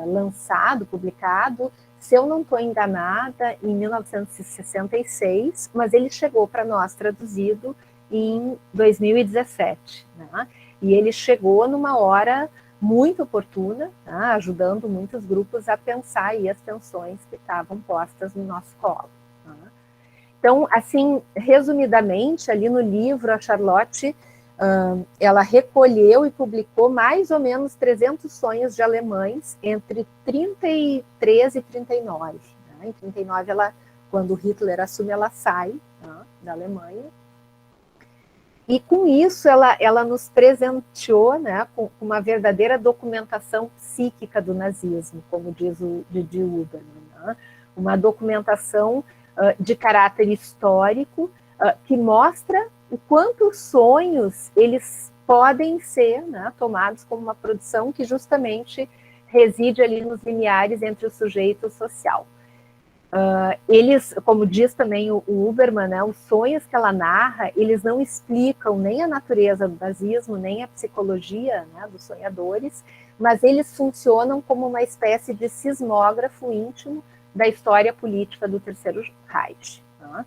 lançado, publicado, se eu não estou enganada, em 1966, mas ele chegou para nós traduzido em 2017. Né? E ele chegou numa hora muito oportuna, né? Ajudando muitos grupos a pensar aí as tensões que estavam postas no nosso colo. Né? Então, assim, resumidamente, ali no livro, a Charlotte ela recolheu e publicou mais ou menos 300 sonhos de alemães entre 33 e 39. Né? Em 39, quando Hitler assume, ela sai, né, da Alemanha. E com isso ela nos presenteou, né, com uma verdadeira documentação psíquica do nazismo, como diz o Didi Huberman. Né? Uma documentação de caráter histórico que mostra o quanto os sonhos eles podem ser, né, tomados como uma produção que justamente reside ali nos limiares entre o sujeito e o social. Eles, como diz também o Huberman, né, os sonhos que ela narra, eles não explicam nem a natureza do nazismo, nem a psicologia, né, dos sonhadores, mas eles funcionam como uma espécie de sismógrafo íntimo da história política do Terceiro Reich. Né?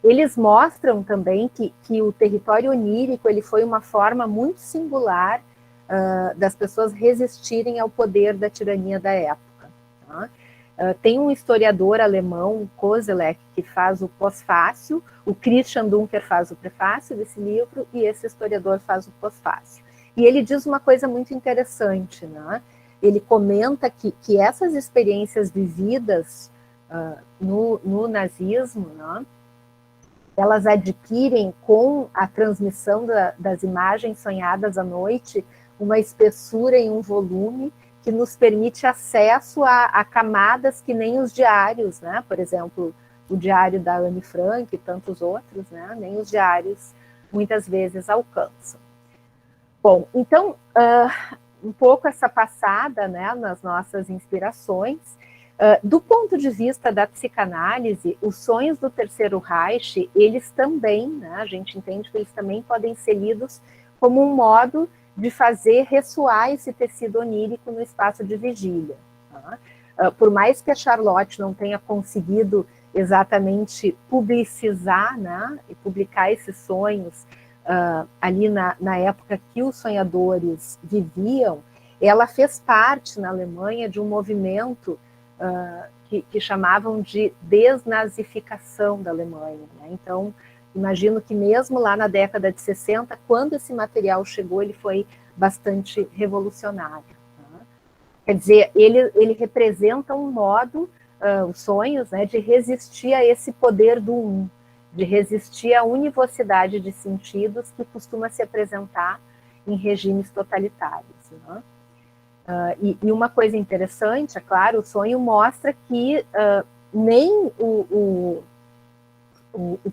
eles mostram também que o território onírico ele foi uma forma muito singular das pessoas resistirem ao poder da tirania da época. Tá? Tem um historiador alemão, Koselleck, que faz o pós-fácio, o Christian Dunker faz o prefácio desse livro, e esse historiador faz o pós-fácio. E ele diz uma coisa muito interessante, né? Ele comenta que essas experiências vividas no nazismo, né, elas adquirem com a transmissão das imagens sonhadas à noite uma espessura em um volume que nos permite acesso a camadas que nem os diários, né? Por exemplo, o diário da Anne Frank e tantos outros, né? Nem os diários muitas vezes alcançam. Bom, então, um pouco essa passada, né, nas nossas inspirações. Do ponto de vista da psicanálise, os sonhos do Terceiro Reich, eles também, né, a gente entende que eles também podem ser lidos como um modo de fazer ressoar esse tecido onírico no espaço de vigília. Tá? Por mais que a Charlotte não tenha conseguido exatamente publicizar, né, e publicar esses sonhos ali na época que os sonhadores viviam, ela fez parte na Alemanha de um movimento que chamavam de desnazificação da Alemanha. Né? Então, imagino que mesmo lá na década de 60, quando esse material chegou, ele foi bastante revolucionário. Tá? Quer dizer, ele representa um modo, os sonhos, né, de resistir a esse poder do um, de resistir à univocidade de sentidos que costuma se apresentar em regimes totalitários. Né? E uma coisa interessante, é claro, o sonho mostra que nem o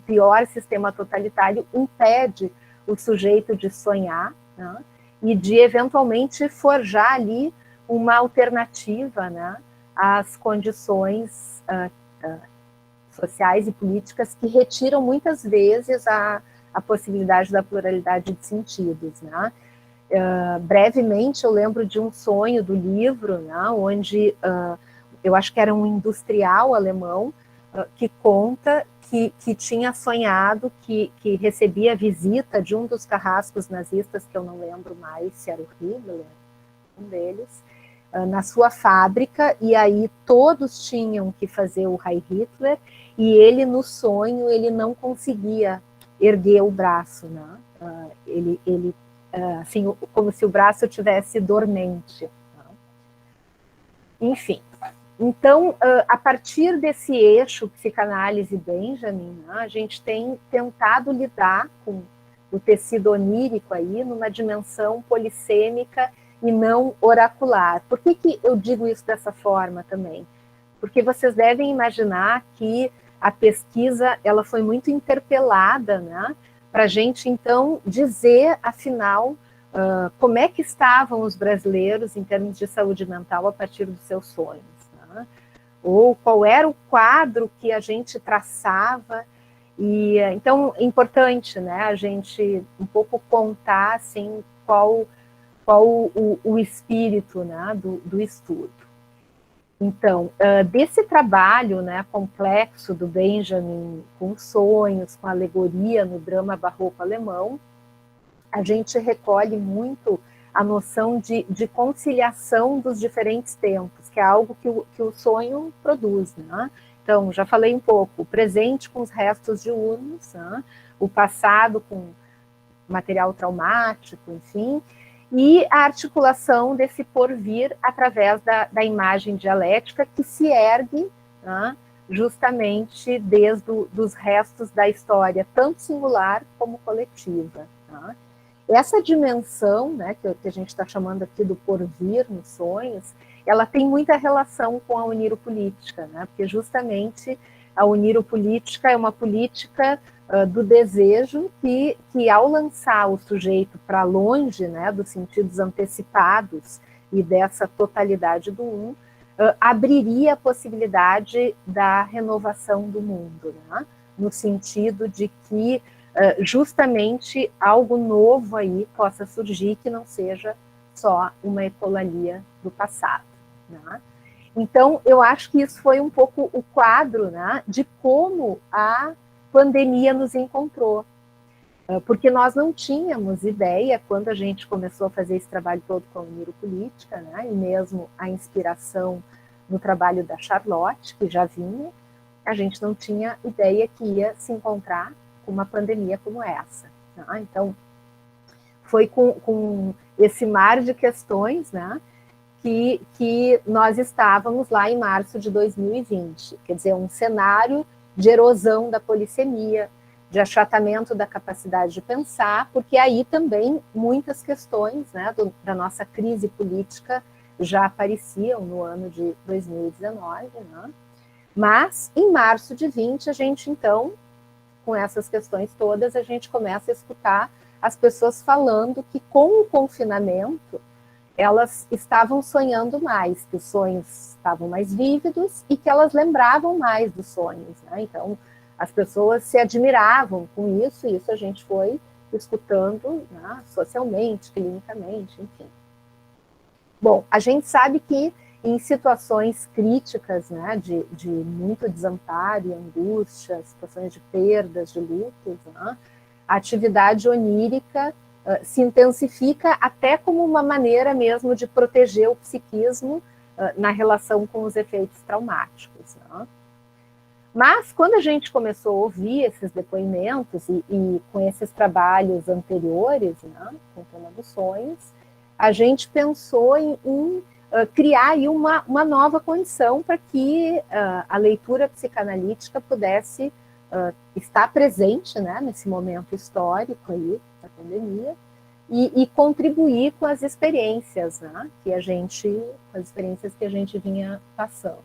pior sistema totalitário impede o sujeito de sonhar, né, e de eventualmente forjar ali uma alternativa, né, às condições sociais e políticas que retiram muitas vezes a possibilidade da pluralidade de sentidos. Né. Brevemente, eu lembro de um sonho do livro, né, onde eu acho que era um industrial alemão que conta que tinha sonhado que recebia a visita de um dos carrascos nazistas, que eu não lembro mais se era o Hitler, um deles, na sua fábrica, e aí todos tinham que fazer o Heil Hitler, e ele, no sonho, ele não conseguia erguer o braço, né? Ele assim, como se o braço tivesse dormente. Né? Enfim. Então, a partir desse eixo psicanálise-Benjamin, né, a gente tem tentado lidar com o tecido onírico aí numa dimensão polissêmica e não oracular. Por que eu digo isso dessa forma também? Porque vocês devem imaginar que a pesquisa ela foi muito interpelada, né, para a gente, então, dizer, afinal, como é que estavam os brasileiros em termos de saúde mental a partir dos seus sonhos. Ou qual era o quadro que a gente traçava, e então é importante, né, a gente um pouco contar assim, qual o espírito, né, do estudo. Então, desse trabalho, né, complexo do Benjamin, com sonhos, com alegoria no drama barroco alemão, a gente recolhe muito a noção de conciliação dos diferentes tempos, que é algo que o sonho produz. Né? Então, já falei um pouco, o presente com os restos de urnos, né? O passado com material traumático, enfim, e a articulação desse porvir através da imagem dialética que se ergue, né, justamente desde os restos da história, tanto singular como coletiva. Né? Essa dimensão, né, que a gente está chamando aqui do porvir nos sonhos, ela tem muita relação com a oniropolítica, né, porque justamente a oniropolítica é uma política do desejo que ao lançar o sujeito para longe, né, dos sentidos antecipados e dessa totalidade do um, abriria a possibilidade da renovação do mundo, né, no sentido de que justamente algo novo aí possa surgir que não seja só uma ecolalia do passado. Né? Então, eu acho que isso foi um pouco o quadro, né, de como a pandemia nos encontrou. Porque nós não tínhamos ideia, quando a gente começou a fazer esse trabalho todo com a neuropolítica, né, e mesmo a inspiração no trabalho da Charlotte, que já vinha, a gente não tinha ideia que ia se encontrar com uma pandemia como essa. Né? Então, foi com esse mar de questões, né, que nós estávamos lá em março de 2020. Quer dizer, um cenário de erosão da polissemia, de achatamento da capacidade de pensar, porque aí também muitas questões, né, da nossa crise política já apareciam no ano de 2019, né? Mas em março de 20 a gente então, com essas questões todas, a gente começa a escutar as pessoas falando que com o confinamento elas estavam sonhando mais, que os sonhos estavam mais vívidos e que elas lembravam mais dos sonhos, né? Então as pessoas se admiravam com isso, e isso a gente foi escutando, né, socialmente, clinicamente, enfim. Bom, a gente sabe que em situações críticas, né, de muito desamparo e angústia, situações de perdas, de lutos, né, a atividade onírica se intensifica até como uma maneira mesmo de proteger o psiquismo na relação com os efeitos traumáticos, né? Mas, quando a gente começou a ouvir esses depoimentos e com esses trabalhos anteriores, né, com o tema dos sonhos, a gente pensou em criar aí uma nova condição para que a leitura psicanalítica pudesse estar presente, né, nesse momento histórico aí da pandemia e contribuir com as experiências, né, as experiências que a gente vinha passando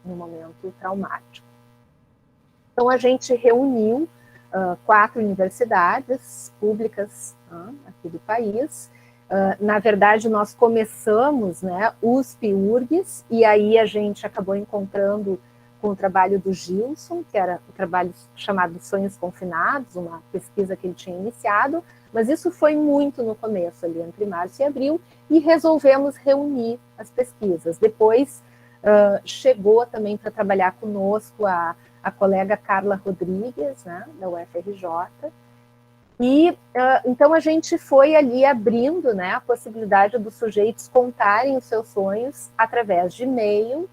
no momento traumático. Então, a gente reuniu 4 universidades públicas aqui do país. Na verdade, nós começamos, né, USP e URGS, e aí a gente acabou encontrando com o trabalho do Gilson, que era o trabalho chamado Sonhos Confinados, uma pesquisa que ele tinha iniciado, mas isso foi muito no começo, ali entre março e abril, e resolvemos reunir as pesquisas. Depois chegou também para trabalhar conosco a colega Carla Rodrigues, né, da UFRJ, e então a gente foi ali abrindo, né, a possibilidade dos sujeitos contarem os seus sonhos através de e-mail,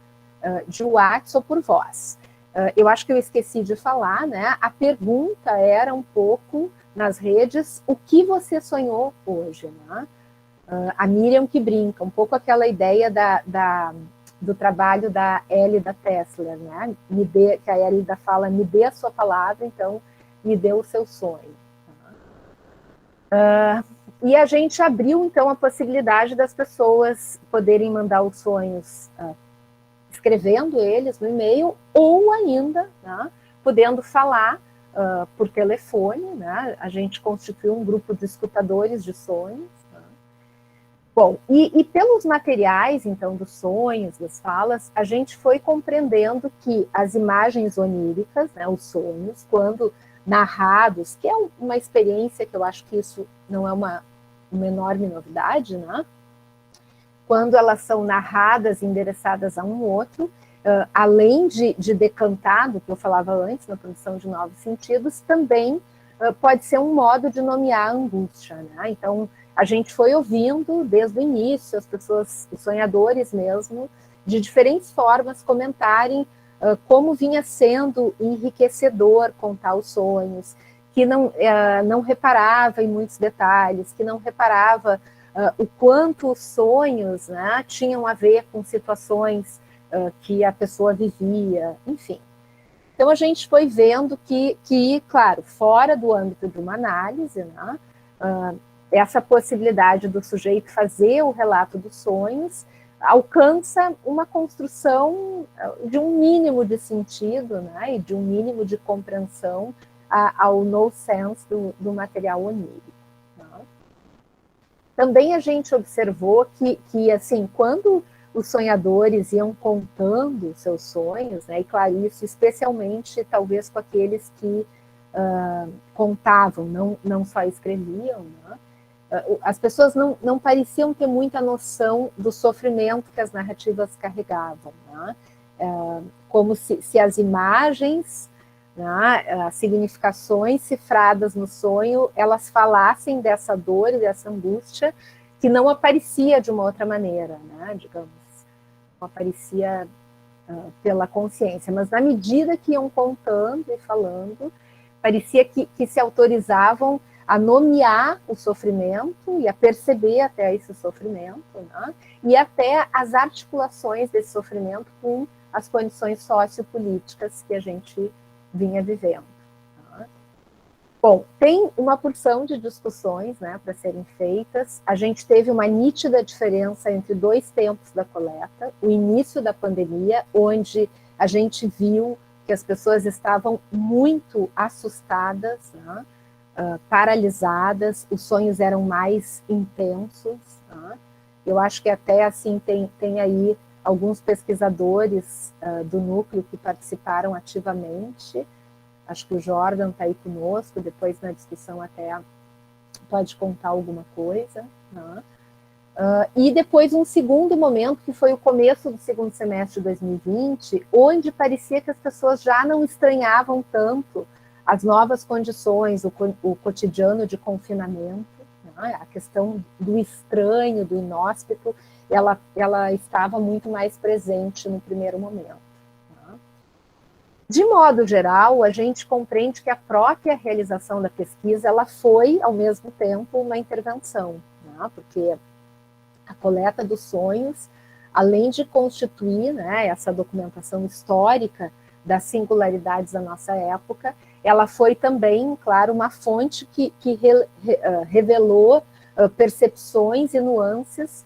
de WhatsApp ou por voz. Eu acho que eu esqueci de falar, né, a pergunta era um pouco nas redes, o que você sonhou hoje, né? A Miriam que brinca, um pouco aquela ideia do trabalho da Elida Tessler, né? Que a Elida fala, me dê a sua palavra, então me dê o seu sonho. E a gente abriu, então, a possibilidade das pessoas poderem mandar os sonhos escrevendo eles no e-mail, ou ainda, né, podendo falar por telefone, né? A gente constituiu um grupo de escutadores de sonhos. Bom, e pelos materiais, então, dos sonhos, das falas, a gente foi compreendendo que as imagens oníricas, né, os sonhos, quando narrados, que é uma experiência que eu acho que isso não é uma enorme novidade, né? Quando elas são narradas e endereçadas a um outro, além de decantado, que eu falava antes, na produção de novos sentidos, também pode ser um modo de nomear a angústia, né? Então, a gente foi ouvindo desde o início as pessoas, os sonhadores mesmo, de diferentes formas comentarem como vinha sendo enriquecedor contar os sonhos, que não reparava em muitos detalhes, que não reparava o quanto os sonhos, né, tinham a ver com situações que a pessoa vivia, enfim. Então a gente foi vendo que claro, fora do âmbito de uma análise, né, essa possibilidade do sujeito fazer o relato dos sonhos alcança uma construção de um mínimo de sentido, né, e de um mínimo de compreensão ao no sense do material onírico. Né. Também a gente observou que assim, quando os sonhadores iam contando seus sonhos, né, e claro, isso especialmente talvez com aqueles que contavam, não só escreviam, né, as pessoas não pareciam ter muita noção do sofrimento que as narrativas carregavam, né? Como se as imagens né, as significações cifradas no sonho, elas falassem dessa dor e dessa angústia que não aparecia de uma outra maneira, né, digamos, não aparecia pela consciência, mas na medida que iam contando e falando, parecia que se autorizavam a nomear o sofrimento e a perceber até esse sofrimento, né, e até as articulações desse sofrimento com as condições sociopolíticas que a gente vinha vivendo. Tá? Bom, tem uma porção de discussões, né, para serem feitas. A gente teve uma nítida diferença entre dois tempos da coleta. O início da pandemia, onde a gente viu que as pessoas estavam muito assustadas, né, paralisadas, os sonhos eram mais intensos. Né? Eu acho que até assim tem aí alguns pesquisadores do núcleo que participaram ativamente. Acho que o Jordan está aí conosco, depois na discussão até pode contar alguma coisa. Né? E depois um segundo momento, que foi o começo do segundo semestre de 2020, onde parecia que as pessoas já não estranhavam tanto as novas condições, o cotidiano de confinamento, né? A questão do estranho, do inóspito, ela estava muito mais presente no primeiro momento. Né? De modo geral, a gente compreende que a própria realização da pesquisa ela foi, ao mesmo tempo, uma intervenção, né? Porque a coleta dos sonhos, além de constituir, né, essa documentação histórica das singularidades da nossa época, ela foi também, claro, uma fonte que revelou percepções e nuances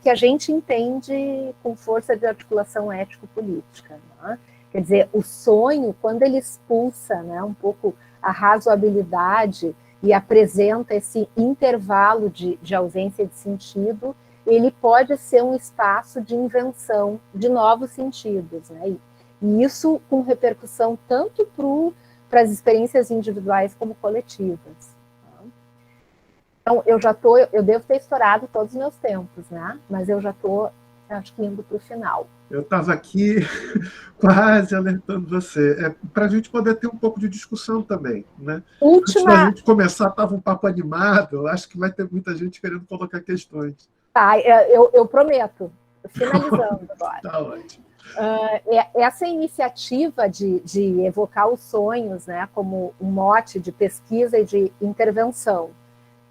que a gente entende com força de articulação ético-política. Né? Quer dizer, o sonho, quando ele expulsa, né, um pouco a razoabilidade e apresenta esse intervalo de ausência de sentido, ele pode ser um espaço de invenção de novos sentidos. Né? E isso com repercussão tanto para as experiências individuais como coletivas. Então, eu devo ter estourado todos os meus tempos, né? Mas eu já estou, acho que, indo para o final. Eu estava aqui quase alertando você. Para a gente poder ter um pouco de discussão também. Né? Antes da gente começar, estava um papo animado. Acho que vai ter muita gente querendo colocar questões. Tá, eu prometo. Finalizando agora. Tá ótimo. Essa iniciativa de evocar os sonhos, né, como um mote de pesquisa e de intervenção,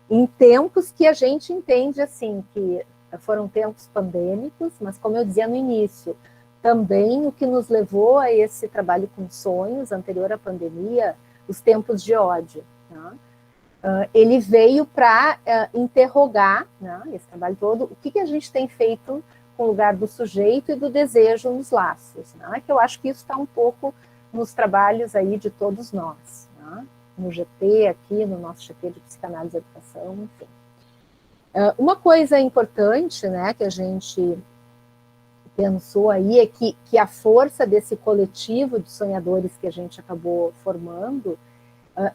em tempos que a gente entende assim, que foram tempos pandêmicos, mas como eu dizia no início, também o que nos levou a esse trabalho com sonhos, anterior à pandemia, os tempos de ódio. Né? Ele veio para interrogar, né, esse trabalho todo, o que a gente tem feito com o lugar do sujeito e do desejo nos laços. Né? Que eu acho que isso está um pouco nos trabalhos aí de todos nós. Né? No GT aqui, no nosso GT de Psicanálise e Educação, enfim. Uma coisa importante, né, que a gente pensou aí é que a força desse coletivo de sonhadores que a gente acabou formando,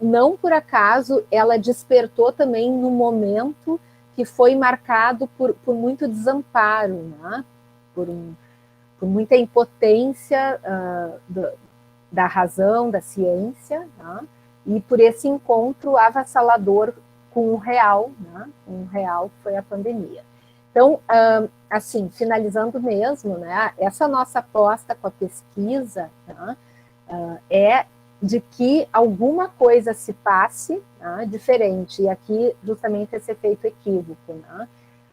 não por acaso ela despertou também no momento que foi marcado por muito desamparo, né, por muita impotência da razão, da ciência, né, e por esse encontro avassalador com o real, né? Um real que foi a pandemia. Então, assim, finalizando mesmo, né? Essa nossa aposta com a pesquisa, né, é de que alguma coisa se passe, né, diferente, e aqui justamente esse efeito equívoco, né?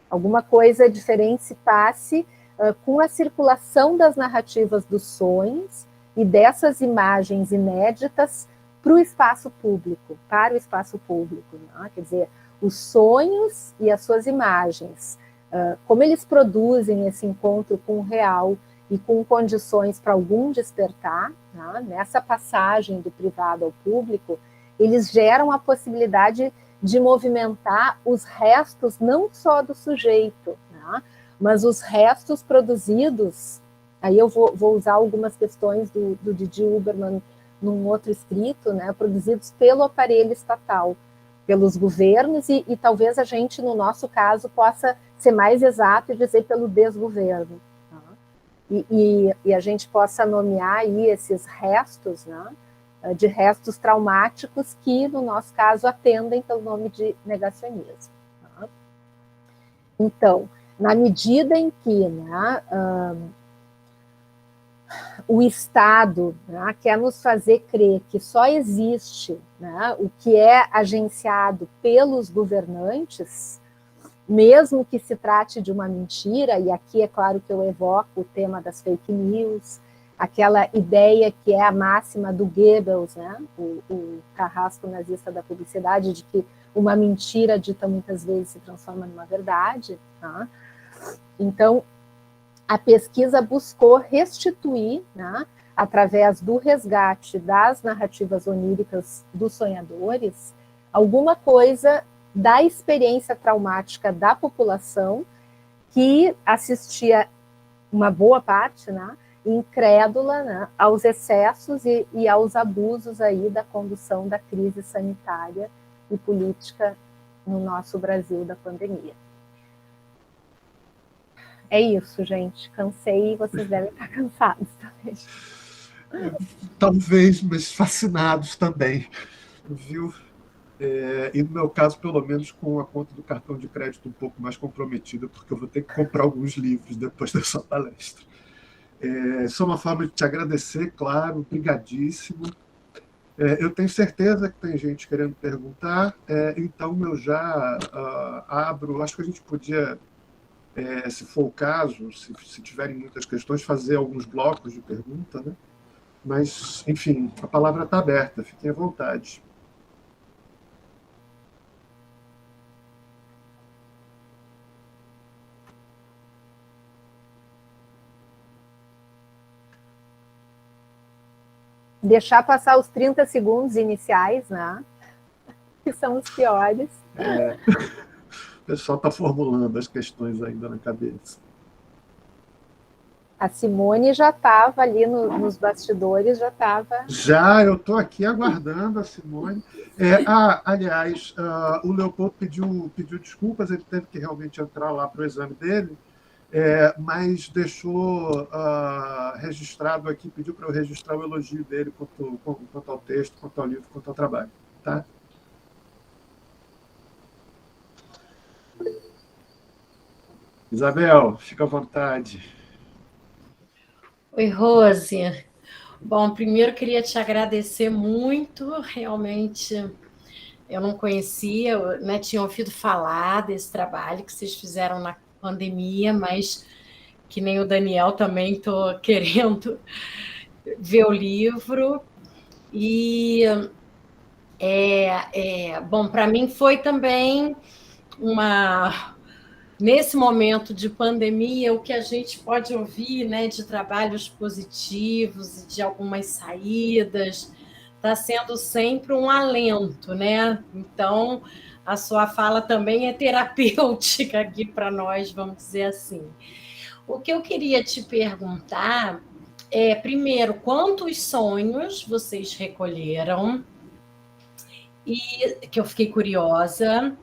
Alguma coisa diferente se passe com a circulação das narrativas dos sonhos e dessas imagens inéditas para o espaço público, né? Quer dizer, os sonhos e as suas imagens, como eles produzem esse encontro com o real e com condições para algum despertar, né? Nessa passagem do privado ao público, eles geram a possibilidade de movimentar os restos, não só do sujeito, né? Mas os restos produzidos, aí eu vou usar algumas questões do Didi Huberman num outro escrito, né, produzidos pelo aparelho estatal, pelos governos e talvez a gente, no nosso caso, possa ser mais exato e dizer pelo desgoverno. Tá? E a gente possa nomear aí esses restos, né, de restos traumáticos que, no nosso caso, atendem pelo nome de negacionismo. Tá? Então, na medida em que, né, o Estado, né, quer nos fazer crer que só existe, né, o que é agenciado pelos governantes, mesmo que se trate de uma mentira, e aqui é claro que eu evoco o tema das fake news, aquela ideia que é a máxima do Goebbels, né, o carrasco nazista da publicidade, de que uma mentira dita muitas vezes se transforma numa verdade. Tá? Então, a pesquisa buscou restituir, né, através do resgate das narrativas oníricas dos sonhadores, alguma coisa da experiência traumática da população que assistia, uma boa parte, né, incrédula, né, aos excessos e aos abusos aí da condução da crise sanitária e política no nosso Brasil da pandemia. É isso, gente. Cansei e vocês devem estar cansados também. Talvez, mas fascinados também, viu? E no meu caso, pelo menos, com a conta do cartão de crédito um pouco mais comprometida, porque eu vou ter que comprar alguns livros depois dessa palestra. Só uma forma de te agradecer, claro, obrigadíssimo. Eu tenho certeza que tem gente querendo perguntar, então eu já abro, acho que a gente podia, se for o caso, se tiverem muitas questões, fazer alguns blocos de pergunta, né? Mas, enfim, a palavra está aberta, fiquem à vontade. Deixar passar os 30 segundos iniciais, né? Que são os piores. O pessoal está formulando as questões ainda na cabeça. A Simone já estava ali nos bastidores, já estava... Já, eu estou aqui aguardando a Simone. Aliás, o Leopoldo pediu desculpas, ele teve que realmente entrar lá para o exame dele, mas deixou registrado aqui, pediu para eu registrar o elogio dele quanto ao texto, quanto ao livro, quanto ao trabalho. Tá? Isabel, fica à vontade. Oi, Rose. Bom, primeiro queria te agradecer muito, realmente eu não conhecia, né, tinha ouvido falar desse trabalho que vocês fizeram na pandemia, mas que nem o Daniel também estou querendo ver o livro. E, bom, para mim foi também nesse momento de pandemia, o que a gente pode ouvir, né, de trabalhos positivos, de algumas saídas, está sendo sempre um alento, né? Então, a sua fala também é terapêutica aqui para nós, vamos dizer assim. O que eu queria te perguntar é, primeiro, quantos sonhos vocês recolheram? E que eu fiquei curiosa.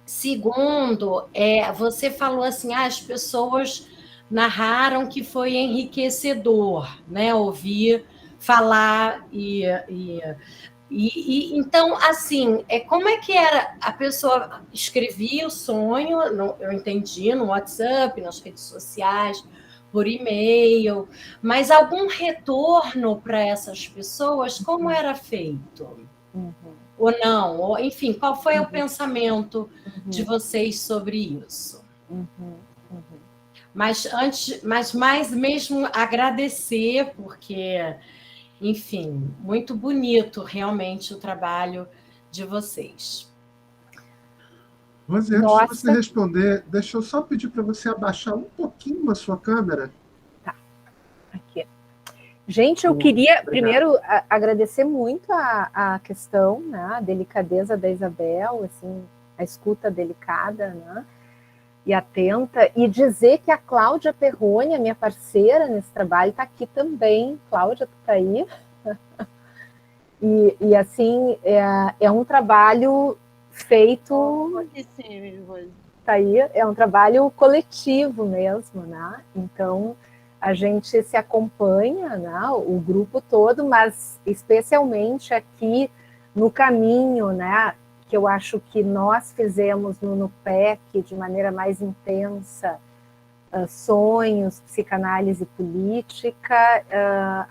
Segundo, você falou assim, as pessoas narraram que foi enriquecedor, né? Ouvir falar então, assim, como é que era? A pessoa escrevia o sonho, eu entendi, no WhatsApp, nas redes sociais, por e-mail, mas algum retorno para essas pessoas, como era feito? Uhum. Ou não? Ou, enfim, qual foi o pensamento de vocês sobre isso? Mas mais mesmo agradecer, porque, enfim, muito bonito realmente o trabalho de vocês. Rose, antes de você responder, deixa eu só pedir para você abaixar um pouquinho a sua câmera. Tá, aqui. Gente, eu queria primeiro agradecer muito a questão, né, a delicadeza da Isabel, assim, a escuta delicada, né, e atenta, e dizer que a Cláudia Perrone, a minha parceira nesse trabalho, está aqui também. Cláudia, tu está aí? E assim, é um trabalho feito... Tá aí, é um trabalho coletivo mesmo, né? Então, a gente se acompanha, né, o grupo todo, mas especialmente aqui no caminho, né, que eu acho que nós fizemos no NUPEC de maneira mais intensa, sonhos, psicanálise política,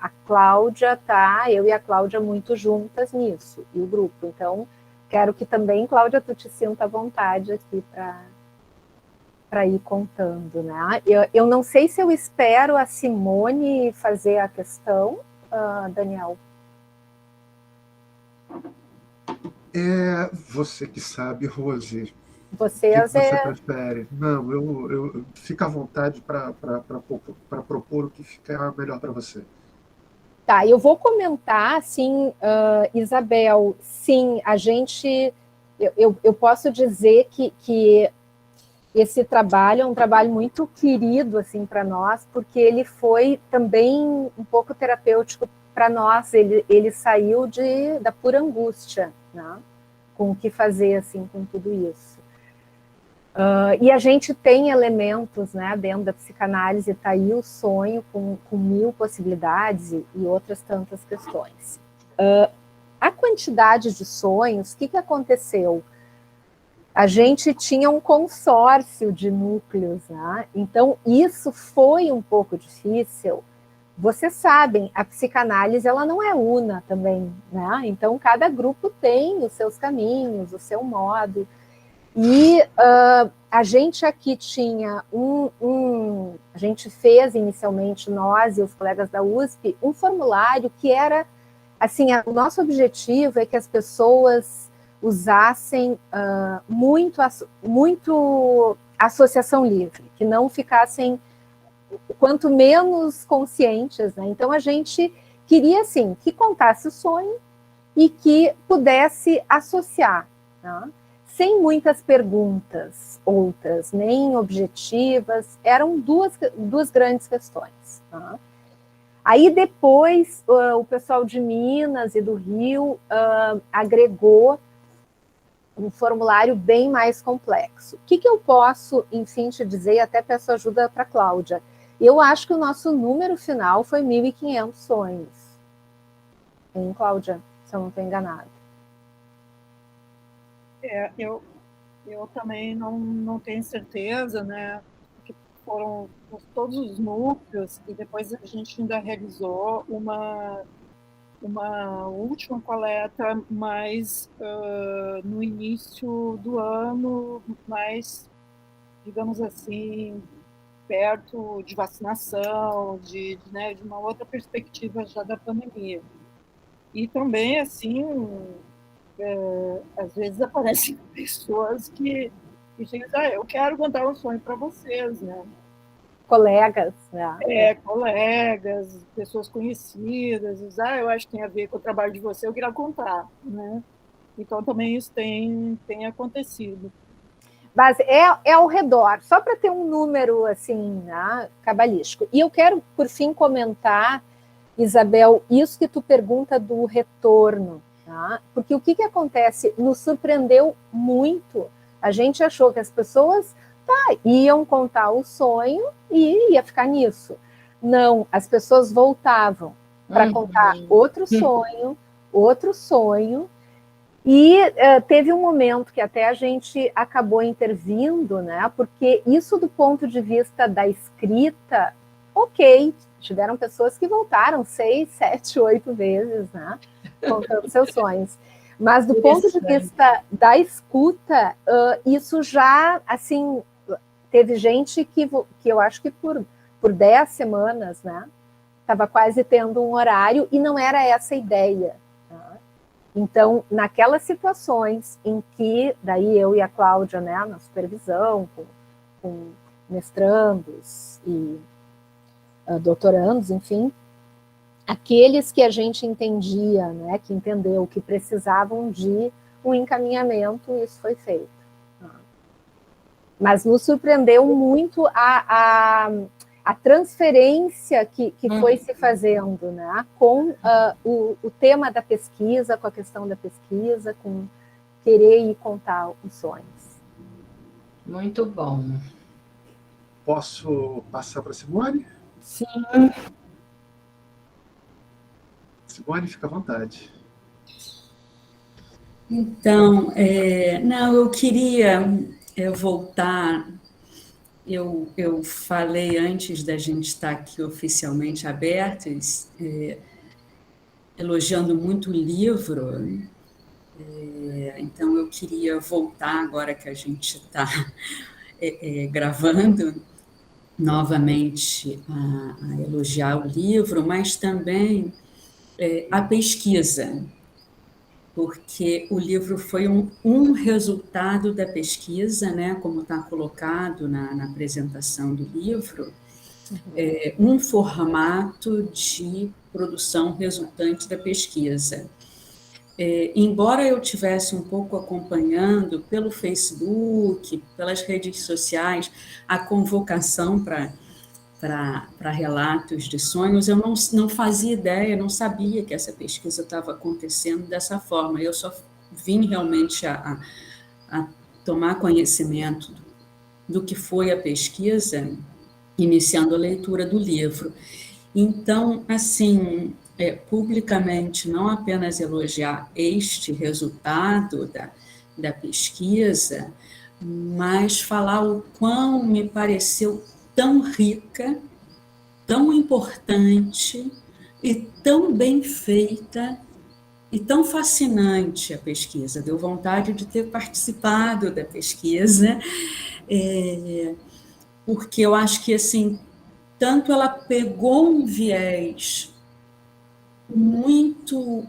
a Cláudia tá, eu e a Cláudia muito juntas nisso, e o grupo. Então, quero que também, Cláudia, tu te sinta à vontade aqui para ir contando, né? Eu não sei se eu espero a Simone fazer a questão, Daniel. É você que sabe, Rose. Você prefere? Não, eu fica à vontade para propor o que ficar melhor para você. Tá, eu vou comentar, assim, Isabel, sim, a gente, eu posso dizer que esse trabalho é um trabalho muito querido, assim, para nós, porque ele foi também um pouco terapêutico para nós, ele saiu da pura angústia, né, com o que fazer, assim, com tudo isso. E a gente tem elementos, né, dentro da psicanálise, está aí o sonho com 1000 possibilidades e outras tantas questões. A quantidade de sonhos, o que aconteceu? A gente tinha um consórcio de núcleos, né? Então isso foi um pouco difícil. Vocês sabem, a psicanálise ela não é una também, né? Então cada grupo tem os seus caminhos, o seu modo. E a gente aqui tinha a gente fez inicialmente, nós e os colegas da USP, um formulário que era, assim, o nosso objetivo é que as pessoas usassem muito associação livre, que não ficassem quanto menos conscientes, né? Então a gente queria, assim, que contasse o sonho e que pudesse associar, né? Sem muitas perguntas outras, nem objetivas, eram duas grandes questões. Tá? Aí depois o pessoal de Minas e do Rio agregou um formulário bem mais complexo. O que eu posso, enfim, te dizer, e até peço ajuda para a Cláudia, eu acho que o nosso número final foi 1.500 sonhos. Hein, Cláudia? Se eu não estou enganada. Eu também não tenho certeza, né? Que foram todos os núcleos e depois a gente ainda realizou uma última coleta mais no início do ano, mais, digamos assim, perto de vacinação, né, de uma outra perspectiva já da pandemia. E também, assim, às vezes aparecem pessoas que dizem, eu quero contar um sonho para vocês, né? Colegas, né? Colegas, pessoas conhecidas, eu acho que tem a ver com o trabalho de você, eu queria contar, né? Então também isso tem acontecido. Mas é ao redor, só para ter um número assim, né, cabalístico. E eu quero, por fim, comentar, Isabel, isso que tu pergunta do retorno. Tá? Porque o que acontece? Nos surpreendeu muito. A gente achou que as pessoas iam contar o sonho e ia ficar nisso. Não, as pessoas voltavam para contar outro sonho, e teve um momento que até a gente acabou intervindo, né? Porque isso do ponto de vista da escrita, ok, tiveram pessoas que voltaram 6, 7, 8 vezes, né? Contando seus sonhos. Mas do ponto de vista da escuta, isso já, assim, teve gente que eu acho que por 10 semanas, né? Estava quase tendo um horário e não era essa a ideia. Tá? Então, naquelas situações em que, daí eu e a Cláudia, né, na supervisão, com mestrandos e doutorandos, enfim, aqueles que a gente entendia, né, que entendeu que precisavam de um encaminhamento, isso foi feito. Mas nos surpreendeu muito a transferência que foi se fazendo, né, com o tema da pesquisa, com a questão da pesquisa, com querer ir contar os sonhos. Muito bom. Posso passar para a Simone? Sim. Simone, fica à vontade. Então, não, eu queria voltar. Eu falei antes da gente estar aqui oficialmente abertos, elogiando muito o livro. Então, eu queria voltar, agora que a gente está gravando, novamente a elogiar o livro, mas também a pesquisa, porque o livro foi um resultado da pesquisa, né, como está colocado na apresentação do livro, um formato de produção resultante da pesquisa. Embora eu tivesse um pouco acompanhando pelo Facebook, pelas redes sociais, a convocação para relatos de sonhos, eu não fazia ideia, não sabia que essa pesquisa estava acontecendo dessa forma. Eu só vim realmente a tomar conhecimento do que foi a pesquisa, iniciando a leitura do livro. Então, assim, publicamente, não apenas elogiar este resultado da pesquisa, mas falar o quão me pareceu tão rica, tão importante e tão bem feita e tão fascinante a pesquisa. Deu vontade de ter participado da pesquisa, porque eu acho que, assim, tanto ela pegou um viés muito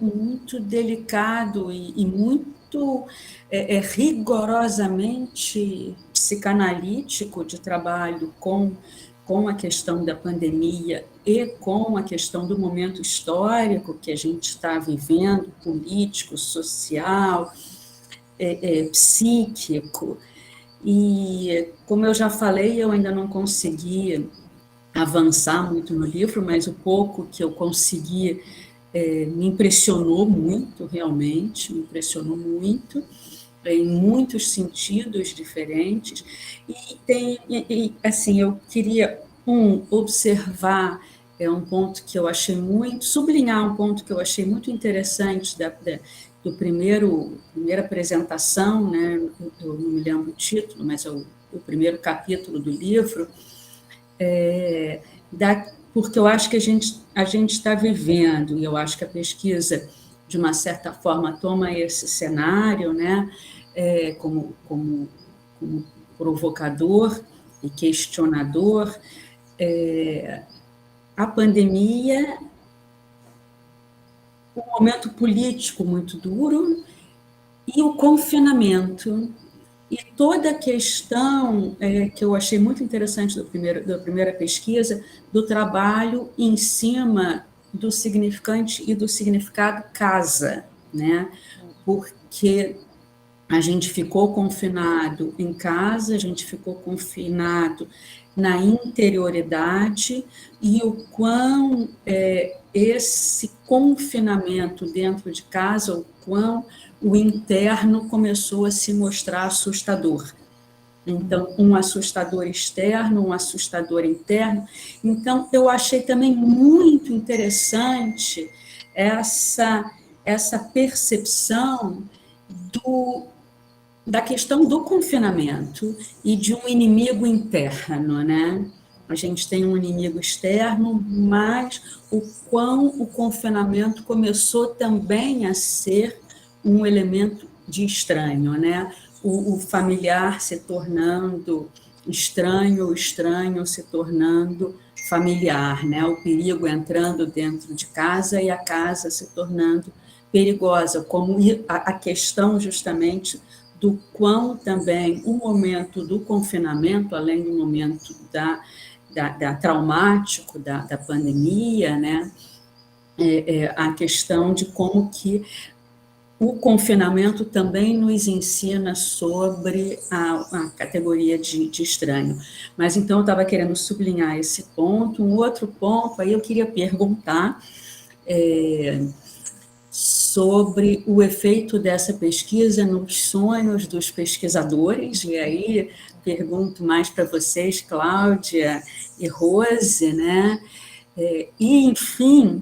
delicado e muito rigorosamente psicanalítico de trabalho com a questão da pandemia e com a questão do momento histórico que a gente está vivendo, político, social, psíquico. E, como eu já falei, eu ainda não consegui avançar muito no livro, mas o pouco que eu consegui me impressionou muito, realmente, me impressionou muito, em muitos sentidos diferentes. E assim, eu queria, observar um ponto que eu achei sublinhar um ponto que eu achei muito interessante do primeira apresentação, né? Eu não me lembro o título, mas é o primeiro capítulo do livro, porque eu acho que a gente está vivendo, e eu acho que a pesquisa, de uma certa forma, toma esse cenário, né, como provocador e questionador. A pandemia, um momento político muito duro, e o confinamento. E toda a questão que eu achei muito interessante da primeira pesquisa, do trabalho em cima do significante e do significado casa, né? Porque a gente ficou confinado em casa, a gente ficou confinado na interioridade, e o quão esse confinamento dentro de casa, o quão o interno começou a se mostrar assustador. Então, um assustador externo, um assustador interno. Então, eu achei também muito interessante essa percepção da questão do confinamento e de um inimigo interno, né? A gente tem um inimigo externo, mas o quão o confinamento começou também a ser um elemento de estranho, né? O familiar se tornando estranho, o estranho se tornando familiar, né? O perigo entrando dentro de casa e a casa se tornando perigosa, como a questão justamente do quão também o momento do confinamento, além do momento traumático da pandemia, né? A questão de como que o confinamento também nos ensina sobre a categoria de estranho. Mas, então, eu estava querendo sublinhar esse ponto. Um outro ponto, aí eu queria perguntar sobre o efeito dessa pesquisa nos sonhos dos pesquisadores, e aí pergunto mais para vocês, Cláudia e Rose, né? E, enfim,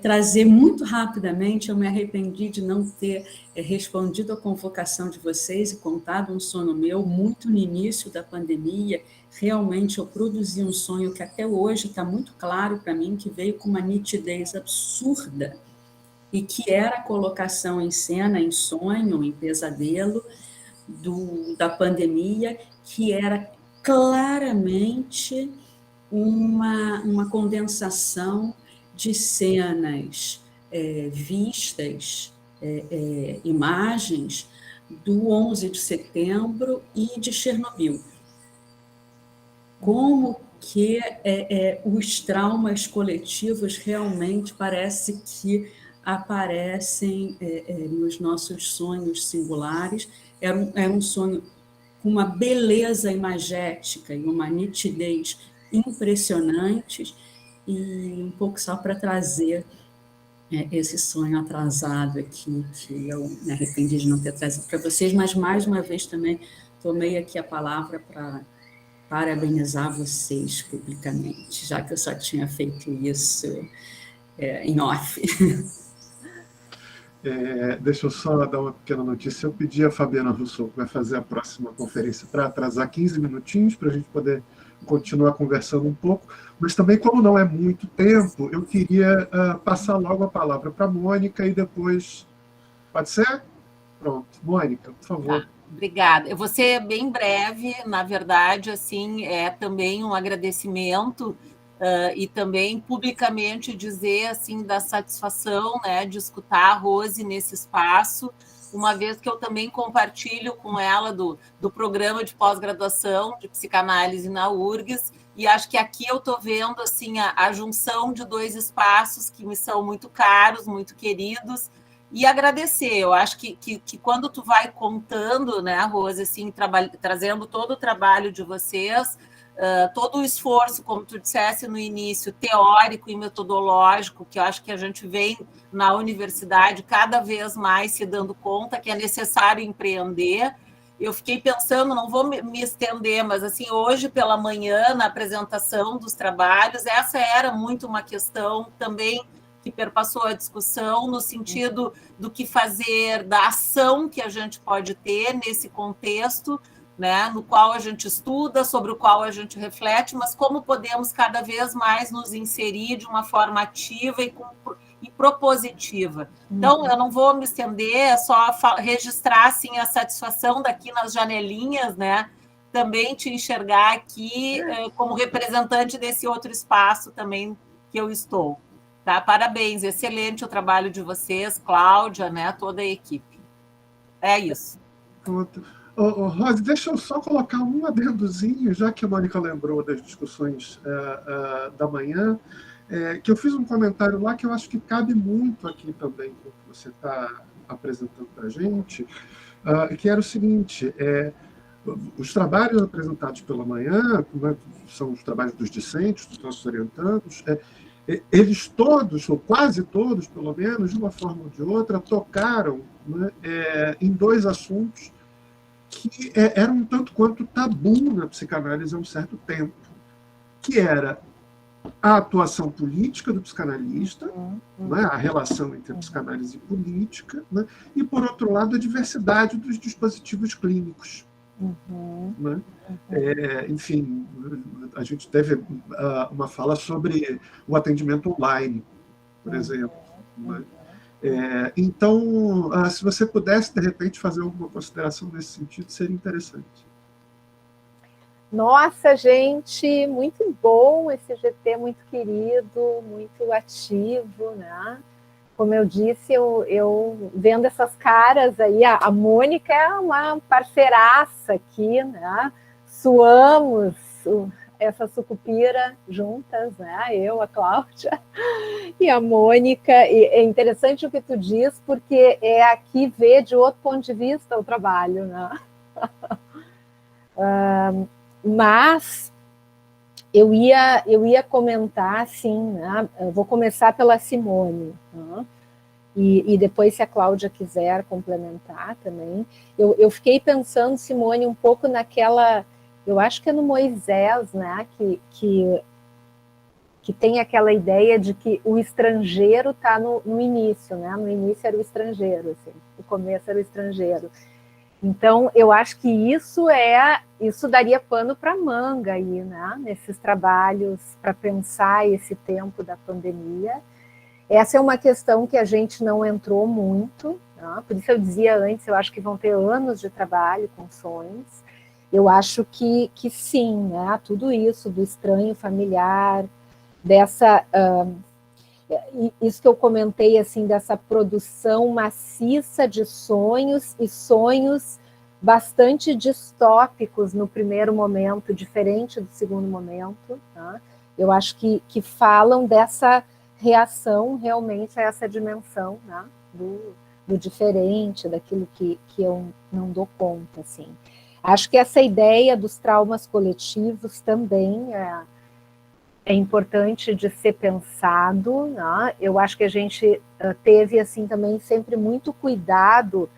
trazer muito rapidamente, eu me arrependi de não ter respondido à convocação de vocês e contado um sonho meu muito no início da pandemia. Realmente eu produzi um sonho que até hoje está muito claro para mim, que veio com uma nitidez absurda, e que era a colocação em cena, em sonho, em pesadelo, da pandemia, que era claramente uma condensação de cenas vistas, imagens do 11 de setembro e de Chernobyl. Como que os traumas coletivos realmente parece que aparecem nos nossos sonhos singulares. Era um sonho com uma beleza imagética e uma nitidez impressionantes, e um pouco só para trazer esse sonho atrasado aqui, que eu me arrependi de não ter trazido para vocês, mas mais uma vez também tomei aqui a palavra para parabenizar vocês publicamente, já que eu só tinha feito isso em off. Deixa eu só dar uma pequena notícia. Eu pedi a Fabiana Rousseau, que vai fazer a próxima conferência, para atrasar 15 minutinhos, para a gente poder continuar conversando um pouco, mas também, como não é muito tempo, eu queria passar logo a palavra para a Mônica e depois... Pode ser? Pronto. Mônica, por favor. Tá. Obrigada. Eu vou ser bem breve, na verdade, assim, é também um agradecimento e também publicamente dizer, assim, da satisfação, né, de escutar a Rose nesse espaço, uma vez que eu também compartilho com ela do programa de pós-graduação de psicanálise na URGS, e acho que aqui eu estou vendo, assim, a junção de dois espaços que me são muito caros, muito queridos, e agradecer. Eu acho que quando tu vai contando, né, Rose, assim, trazendo todo o trabalho de vocês, todo o esforço, como tu dissesse no início, teórico e metodológico, que eu acho que a gente vem na universidade cada vez mais se dando conta que é necessário empreender. Eu fiquei pensando, não vou me estender, mas assim, hoje pela manhã, na apresentação dos trabalhos, essa era muito uma questão também que perpassou a discussão no sentido do que fazer, da ação que a gente pode ter nesse contexto, né, no qual a gente estuda, sobre o qual a gente reflete, mas como podemos cada vez mais nos inserir de uma forma ativa e propositiva. Então, eu não vou me estender, é só registrar assim, a satisfação daqui nas janelinhas, né, também te enxergar aqui como representante desse outro espaço também que eu estou. Tá? Parabéns, excelente o trabalho de vocês, Cláudia, né, toda a equipe. É isso. Rose, deixa eu só colocar um adendozinho, já que a Mônica lembrou das discussões da manhã, que eu fiz um comentário lá que eu acho que cabe muito aqui também, com o que você está apresentando para a gente, que era o seguinte, os trabalhos apresentados pela manhã, são os trabalhos dos discentes, dos nossos orientandos, eles todos, ou quase todos, pelo menos, de uma forma ou de outra, tocaram, né, em dois assuntos que eram um tanto quanto tabu na psicanálise há um certo tempo, que era a atuação política do psicanalista, né, a relação entre a psicanálise e política, né, e, por outro lado, a diversidade dos dispositivos clínicos. Né? Enfim, a gente teve uma fala sobre o atendimento online, por exemplo. Né? Então, se você pudesse, de repente, fazer alguma consideração nesse sentido, seria interessante. Nossa, gente, muito bom esse GT, muito querido, muito ativo, né? Como eu disse, eu vendo essas caras aí, a Mônica é uma parceiraça aqui, né? Suamos essa sucupira juntas, né? Eu, a Cláudia e a Mônica. E é interessante o que tu diz, porque é aqui ver de outro ponto de vista o trabalho, né? Mas eu ia comentar, assim, né? Eu vou começar pela Simone, né? e depois, se a Cláudia quiser complementar também. Eu fiquei pensando, Simone, um pouco naquela... Eu acho que é no Moisés, né, que tem aquela ideia de que o estrangeiro está no início, né? No início era o estrangeiro, assim, o começo era o estrangeiro. Então, eu acho que isso daria pano para manga aí, né? Nesses trabalhos para pensar esse tempo da pandemia. Essa é uma questão que a gente não entrou muito, né? Por isso eu dizia antes, eu acho que vão ter anos de trabalho com sonhos. Eu acho que sim, né? Tudo isso do estranho familiar, dessa... isso que eu comentei, assim, dessa produção maciça de sonhos, e sonhos bastante distópicos no primeiro momento, diferente do segundo momento, tá? Eu acho que falam dessa reação realmente a essa dimensão, né? do diferente, daquilo que eu não dou conta, assim. Acho que essa ideia dos traumas coletivos também é importante de ser pensado, né? Eu acho que a gente teve, assim, também sempre muito cuidado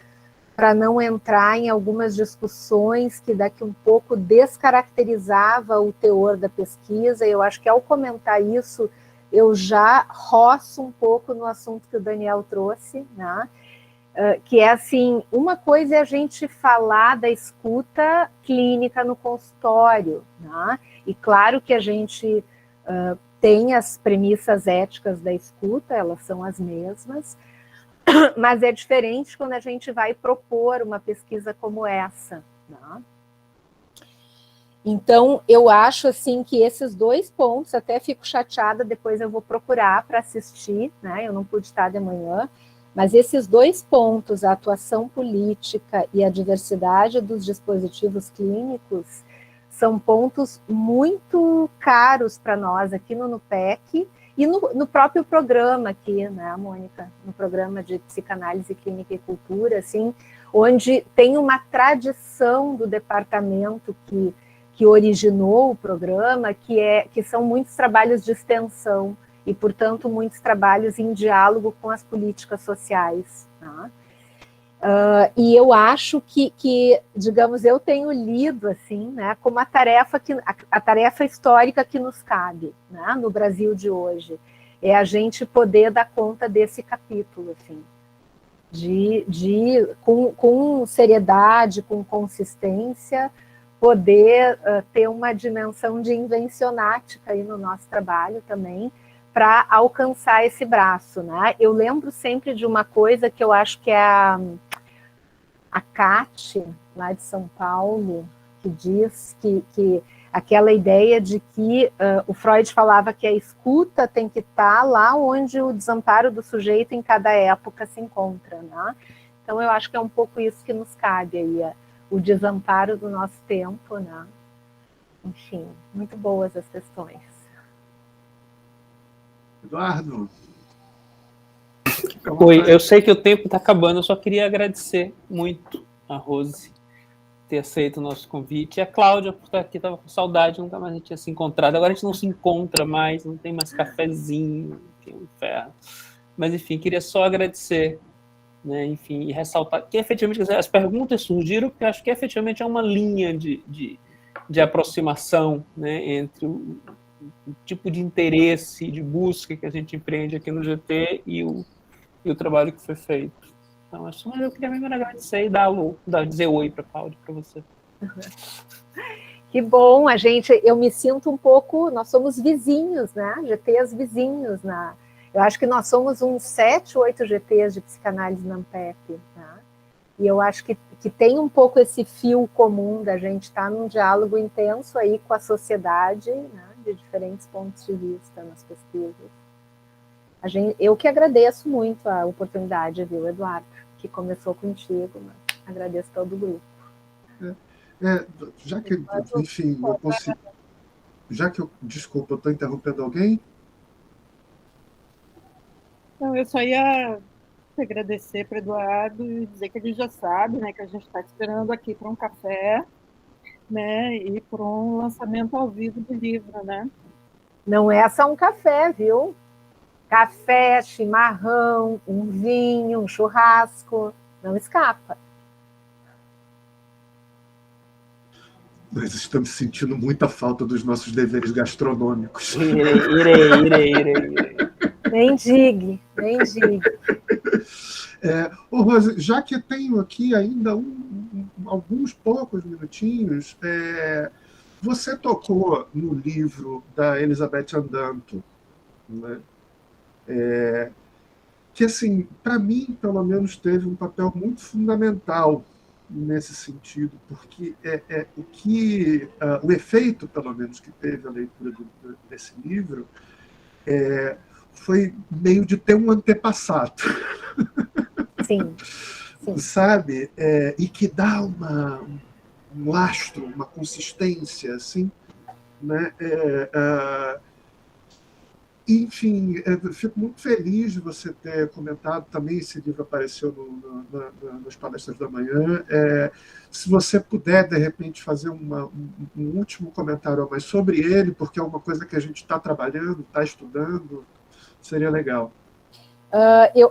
para não entrar em algumas discussões que daqui um pouco descaracterizava o teor da pesquisa. Eu acho que ao comentar isso, eu já roço um pouco no assunto que o Daniel trouxe, né? Que é assim, uma coisa é a gente falar da escuta clínica no consultório, né? E claro que a gente tem as premissas éticas da escuta, elas são as mesmas, mas é diferente quando a gente vai propor uma pesquisa como essa, né? Então, eu acho, assim, que esses 2 pontos, até fico chateada, depois eu vou procurar para assistir, né? Eu não pude estar de manhã, mas esses 2 pontos, a atuação política e a diversidade dos dispositivos clínicos, são pontos muito caros para nós aqui no NUPEC e no próprio programa aqui, né, Mônica? No programa de Psicanálise Clínica e Cultura, assim, onde tem uma tradição do departamento que originou o programa, que são muitos trabalhos de extensão e, portanto, muitos trabalhos em diálogo com as políticas sociais, tá? E eu acho que, digamos, eu tenho lido, assim, né, como a tarefa histórica que nos cabe, né, no Brasil de hoje, é a gente poder dar conta desse capítulo, assim, com seriedade, com consistência, poder ter uma dimensão de invencionática aí no nosso trabalho também, para alcançar esse braço, né? Eu lembro sempre de uma coisa que eu acho que é a Cate, lá de São Paulo, que diz que aquela ideia de que o Freud falava que a escuta tem que estar lá onde o desamparo do sujeito em cada época se encontra, né? Então eu acho que é um pouco isso que nos cabe aí, o desamparo do nosso tempo, né? Enfim, muito boas as questões. Eduardo. Oi, eu sei que o tempo está acabando, eu só queria agradecer muito a Rose ter aceito o nosso convite, e a Cláudia por estar aqui, estava com saudade, nunca mais a gente tinha se encontrado, agora a gente não se encontra mais, não tem mais cafezinho, tem um inferno. Mas, enfim, queria só agradecer, né, enfim, e ressaltar que, efetivamente, as perguntas surgiram porque eu acho que, efetivamente, é uma linha de aproximação, né, entre o tipo de interesse, de busca que a gente empreende aqui no GT e o trabalho que foi feito. Então, eu queria mesmo agradecer e dizer oi para a Cláudia, para você. Que bom, eu me sinto um pouco, nós somos vizinhos, né? GTs vizinhos, né? Eu acho que nós somos uns 7, 8 GTs de psicanálise na Ampep, né? E eu acho que tem um pouco esse fio comum da gente estar num diálogo intenso aí com a sociedade, né? De diferentes pontos de vista nas pesquisas. Eu que agradeço muito a oportunidade, viu, Eduardo, que começou contigo, mas agradeço todo o grupo. Já que, enfim, eu consigo... Desculpa, eu estou interrompendo alguém? Não, eu só ia agradecer para o Eduardo e dizer que ele já sabe, né, que a gente está esperando aqui para um café, né, e para um lançamento ao vivo do livro, né? Não é só um café, viu? café, chimarrão, um vinho, um churrasco, não escapa. Nós estamos sentindo muita falta dos nossos deveres gastronômicos. Irei. Nem digue. Rose, já que tenho aqui ainda alguns poucos minutinhos, você tocou no livro da Elizabeth Andanto, né? Que, assim, para mim, pelo menos, teve um papel muito fundamental nesse sentido, porque o efeito, pelo menos, que teve a leitura desse livro foi meio de ter um antepassado. Sim. Sabe? E que dá um lastro, uma consistência, assim, né? Enfim, fico muito feliz de você ter comentado também. Esse livro apareceu nas palestras da manhã. Se você puder, de repente, fazer um último comentário mais sobre ele, porque é uma coisa que a gente está trabalhando, está estudando, seria legal.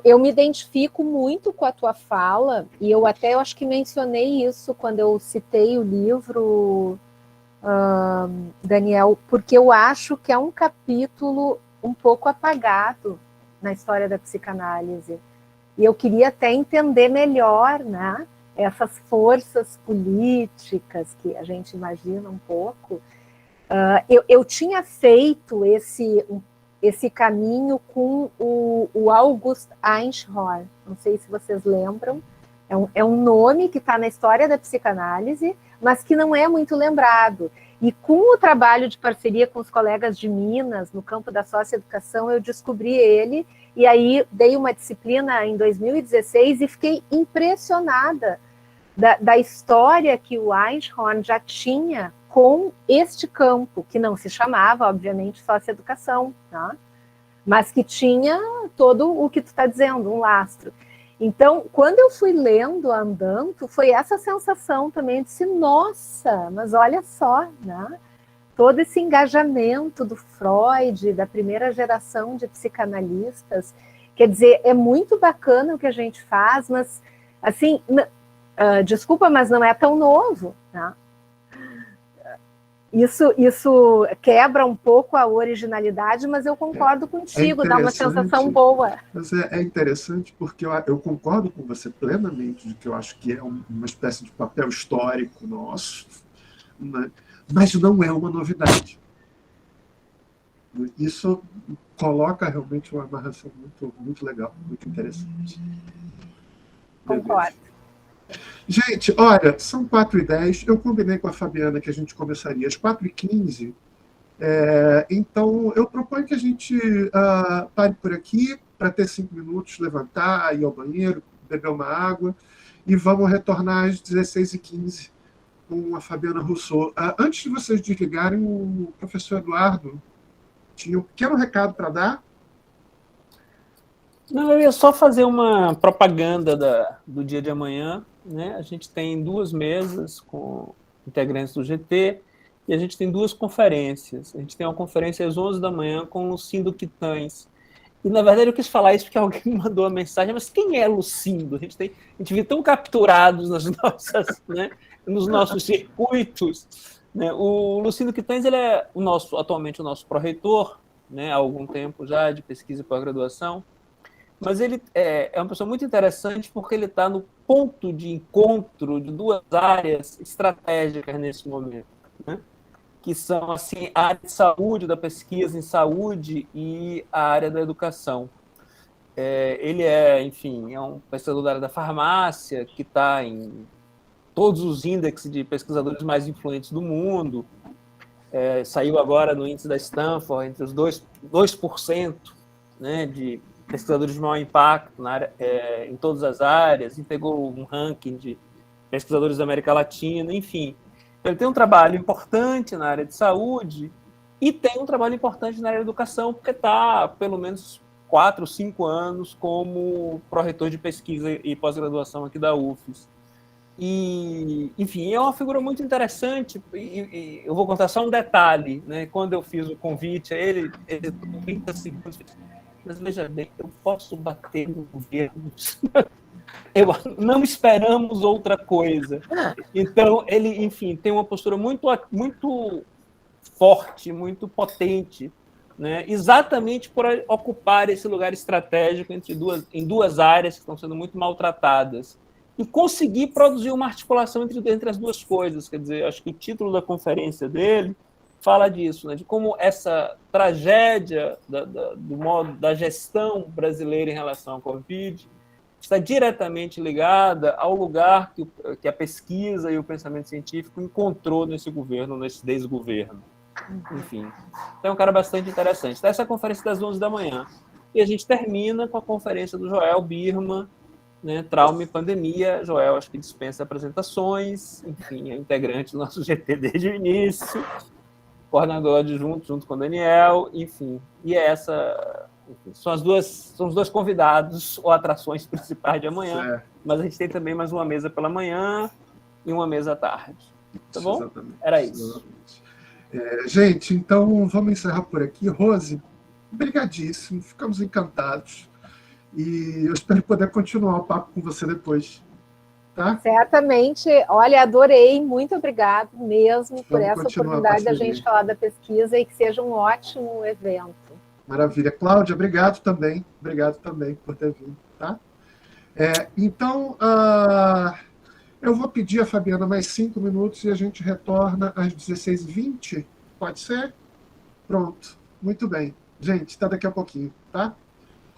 Eu me identifico muito com a tua fala, e eu acho que mencionei isso quando eu citei o livro, Daniel, porque eu acho que é um capítulo um pouco apagado na história da psicanálise. E eu queria até entender melhor, né, essas forças políticas que a gente imagina um pouco. Eu tinha feito esse caminho com o August Eichhorn, não sei se vocês lembram, é um nome que está na história da psicanálise, mas que não é muito lembrado. E com o trabalho de parceria com os colegas de Minas, no campo da socioeducação, eu descobri ele, e aí dei uma disciplina em 2016 e fiquei impressionada da história que o Eichhorn já tinha com este campo, que não se chamava, obviamente, socioeducação, tá? Mas que tinha todo o que tu está dizendo, um lastro. Então, quando eu fui lendo Andanto, foi essa sensação também, eu disse, nossa, mas olha só, né? Todo esse engajamento do Freud, da primeira geração de psicanalistas, quer dizer, é muito bacana o que a gente faz, mas, assim, desculpa, mas não é tão novo, né? Isso quebra um pouco a originalidade, mas eu concordo contigo, dá uma sensação boa. Mas é interessante porque eu concordo com você plenamente de que eu acho que é uma espécie de papel histórico nosso, né? Mas não é uma novidade. Isso coloca realmente uma amarração muito, muito legal, muito interessante. Concordo. Gente, olha, são 4h10, eu combinei com a Fabiana que a gente começaria às 4h15, então eu proponho que a gente pare por aqui para ter 5 minutos, levantar, ir ao banheiro, beber uma água, e vamos retornar às 16h15 com a Fabiana Rousseau. Antes de vocês desligarem, o professor Eduardo tinha um pequeno recado para dar. Não, eu ia só fazer uma propaganda do dia de amanhã, né? A gente tem 2 mesas com integrantes do GT e a gente tem 2 conferências. A gente tem uma conferência às 11 da manhã com Lucindo Quitães. E, na verdade, eu quis falar isso porque alguém me mandou uma mensagem, mas quem é Lucindo? A gente vive tão capturados nos nossos circuitos, né? O Lucindo Quitães, ele é atualmente o nosso pró-reitor, né? Há algum tempo já, de pesquisa e pós-graduação. Mas ele é uma pessoa muito interessante porque ele está no ponto de encontro de 2 áreas estratégicas nesse momento, né? Que são assim, a área de saúde, da pesquisa em saúde e a área da educação. Ele enfim, é um pesquisador da área da farmácia, que está em todos os índices de pesquisadores mais influentes do mundo. Saiu agora no índice da Stanford, entre os 2%, né, de pesquisadores de maior impacto na área, em todas as áreas, integrou um ranking de pesquisadores da América Latina, enfim. Ele tem um trabalho importante na área de saúde e tem um trabalho importante na área de educação, porque está, pelo menos, 4, 5 anos como pró-reitor de pesquisa e pós-graduação aqui da UFES. E, enfim, é uma figura muito interessante, e eu vou contar só um detalhe, né? Quando eu fiz o convite a ele 30 segundos, mas veja bem, eu posso bater no governo. Não esperamos outra coisa. Então, ele, enfim, tem uma postura muito forte, muito potente, né? Exatamente por ocupar esse lugar estratégico em duas áreas que estão sendo muito maltratadas. E conseguir produzir uma articulação entre as duas coisas. Quer dizer, acho que o título da conferência dele fala disso, né? De como essa tragédia do modo da gestão brasileira em relação ao Covid está diretamente ligada ao lugar que a pesquisa e o pensamento científico encontrou nesse governo, nesse desgoverno. Enfim, então é um cara bastante interessante. Então, essa é a conferência das 11 da manhã. E a gente termina com a conferência do Joel Birman, né, Trauma e Pandemia. Joel, acho que dispensa apresentações, enfim, é integrante do nosso GT desde o início, coordenador adjunto junto com o Daniel, enfim. E enfim, são os dois convidados ou atrações principais de amanhã, certo. Mas a gente tem também mais uma mesa pela manhã e uma mesa à tarde. Tá bom? Exatamente. Era isso. Gente, então vamos encerrar por aqui. Rose, brigadíssimo, ficamos encantados. E eu espero poder continuar o papo com você depois. Tá? Certamente. Olha, adorei. Muito obrigado mesmo por essa oportunidade da gente falar da pesquisa e que seja um ótimo evento. Maravilha. Cláudia, obrigado também. Obrigado também por ter vindo. Tá? Então, eu vou pedir a Fabiana mais 5 minutos e a gente retorna às 16h20. Pode ser? Pronto. Muito bem. Gente, até daqui a pouquinho. Tá?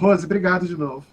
Rose, obrigado de novo.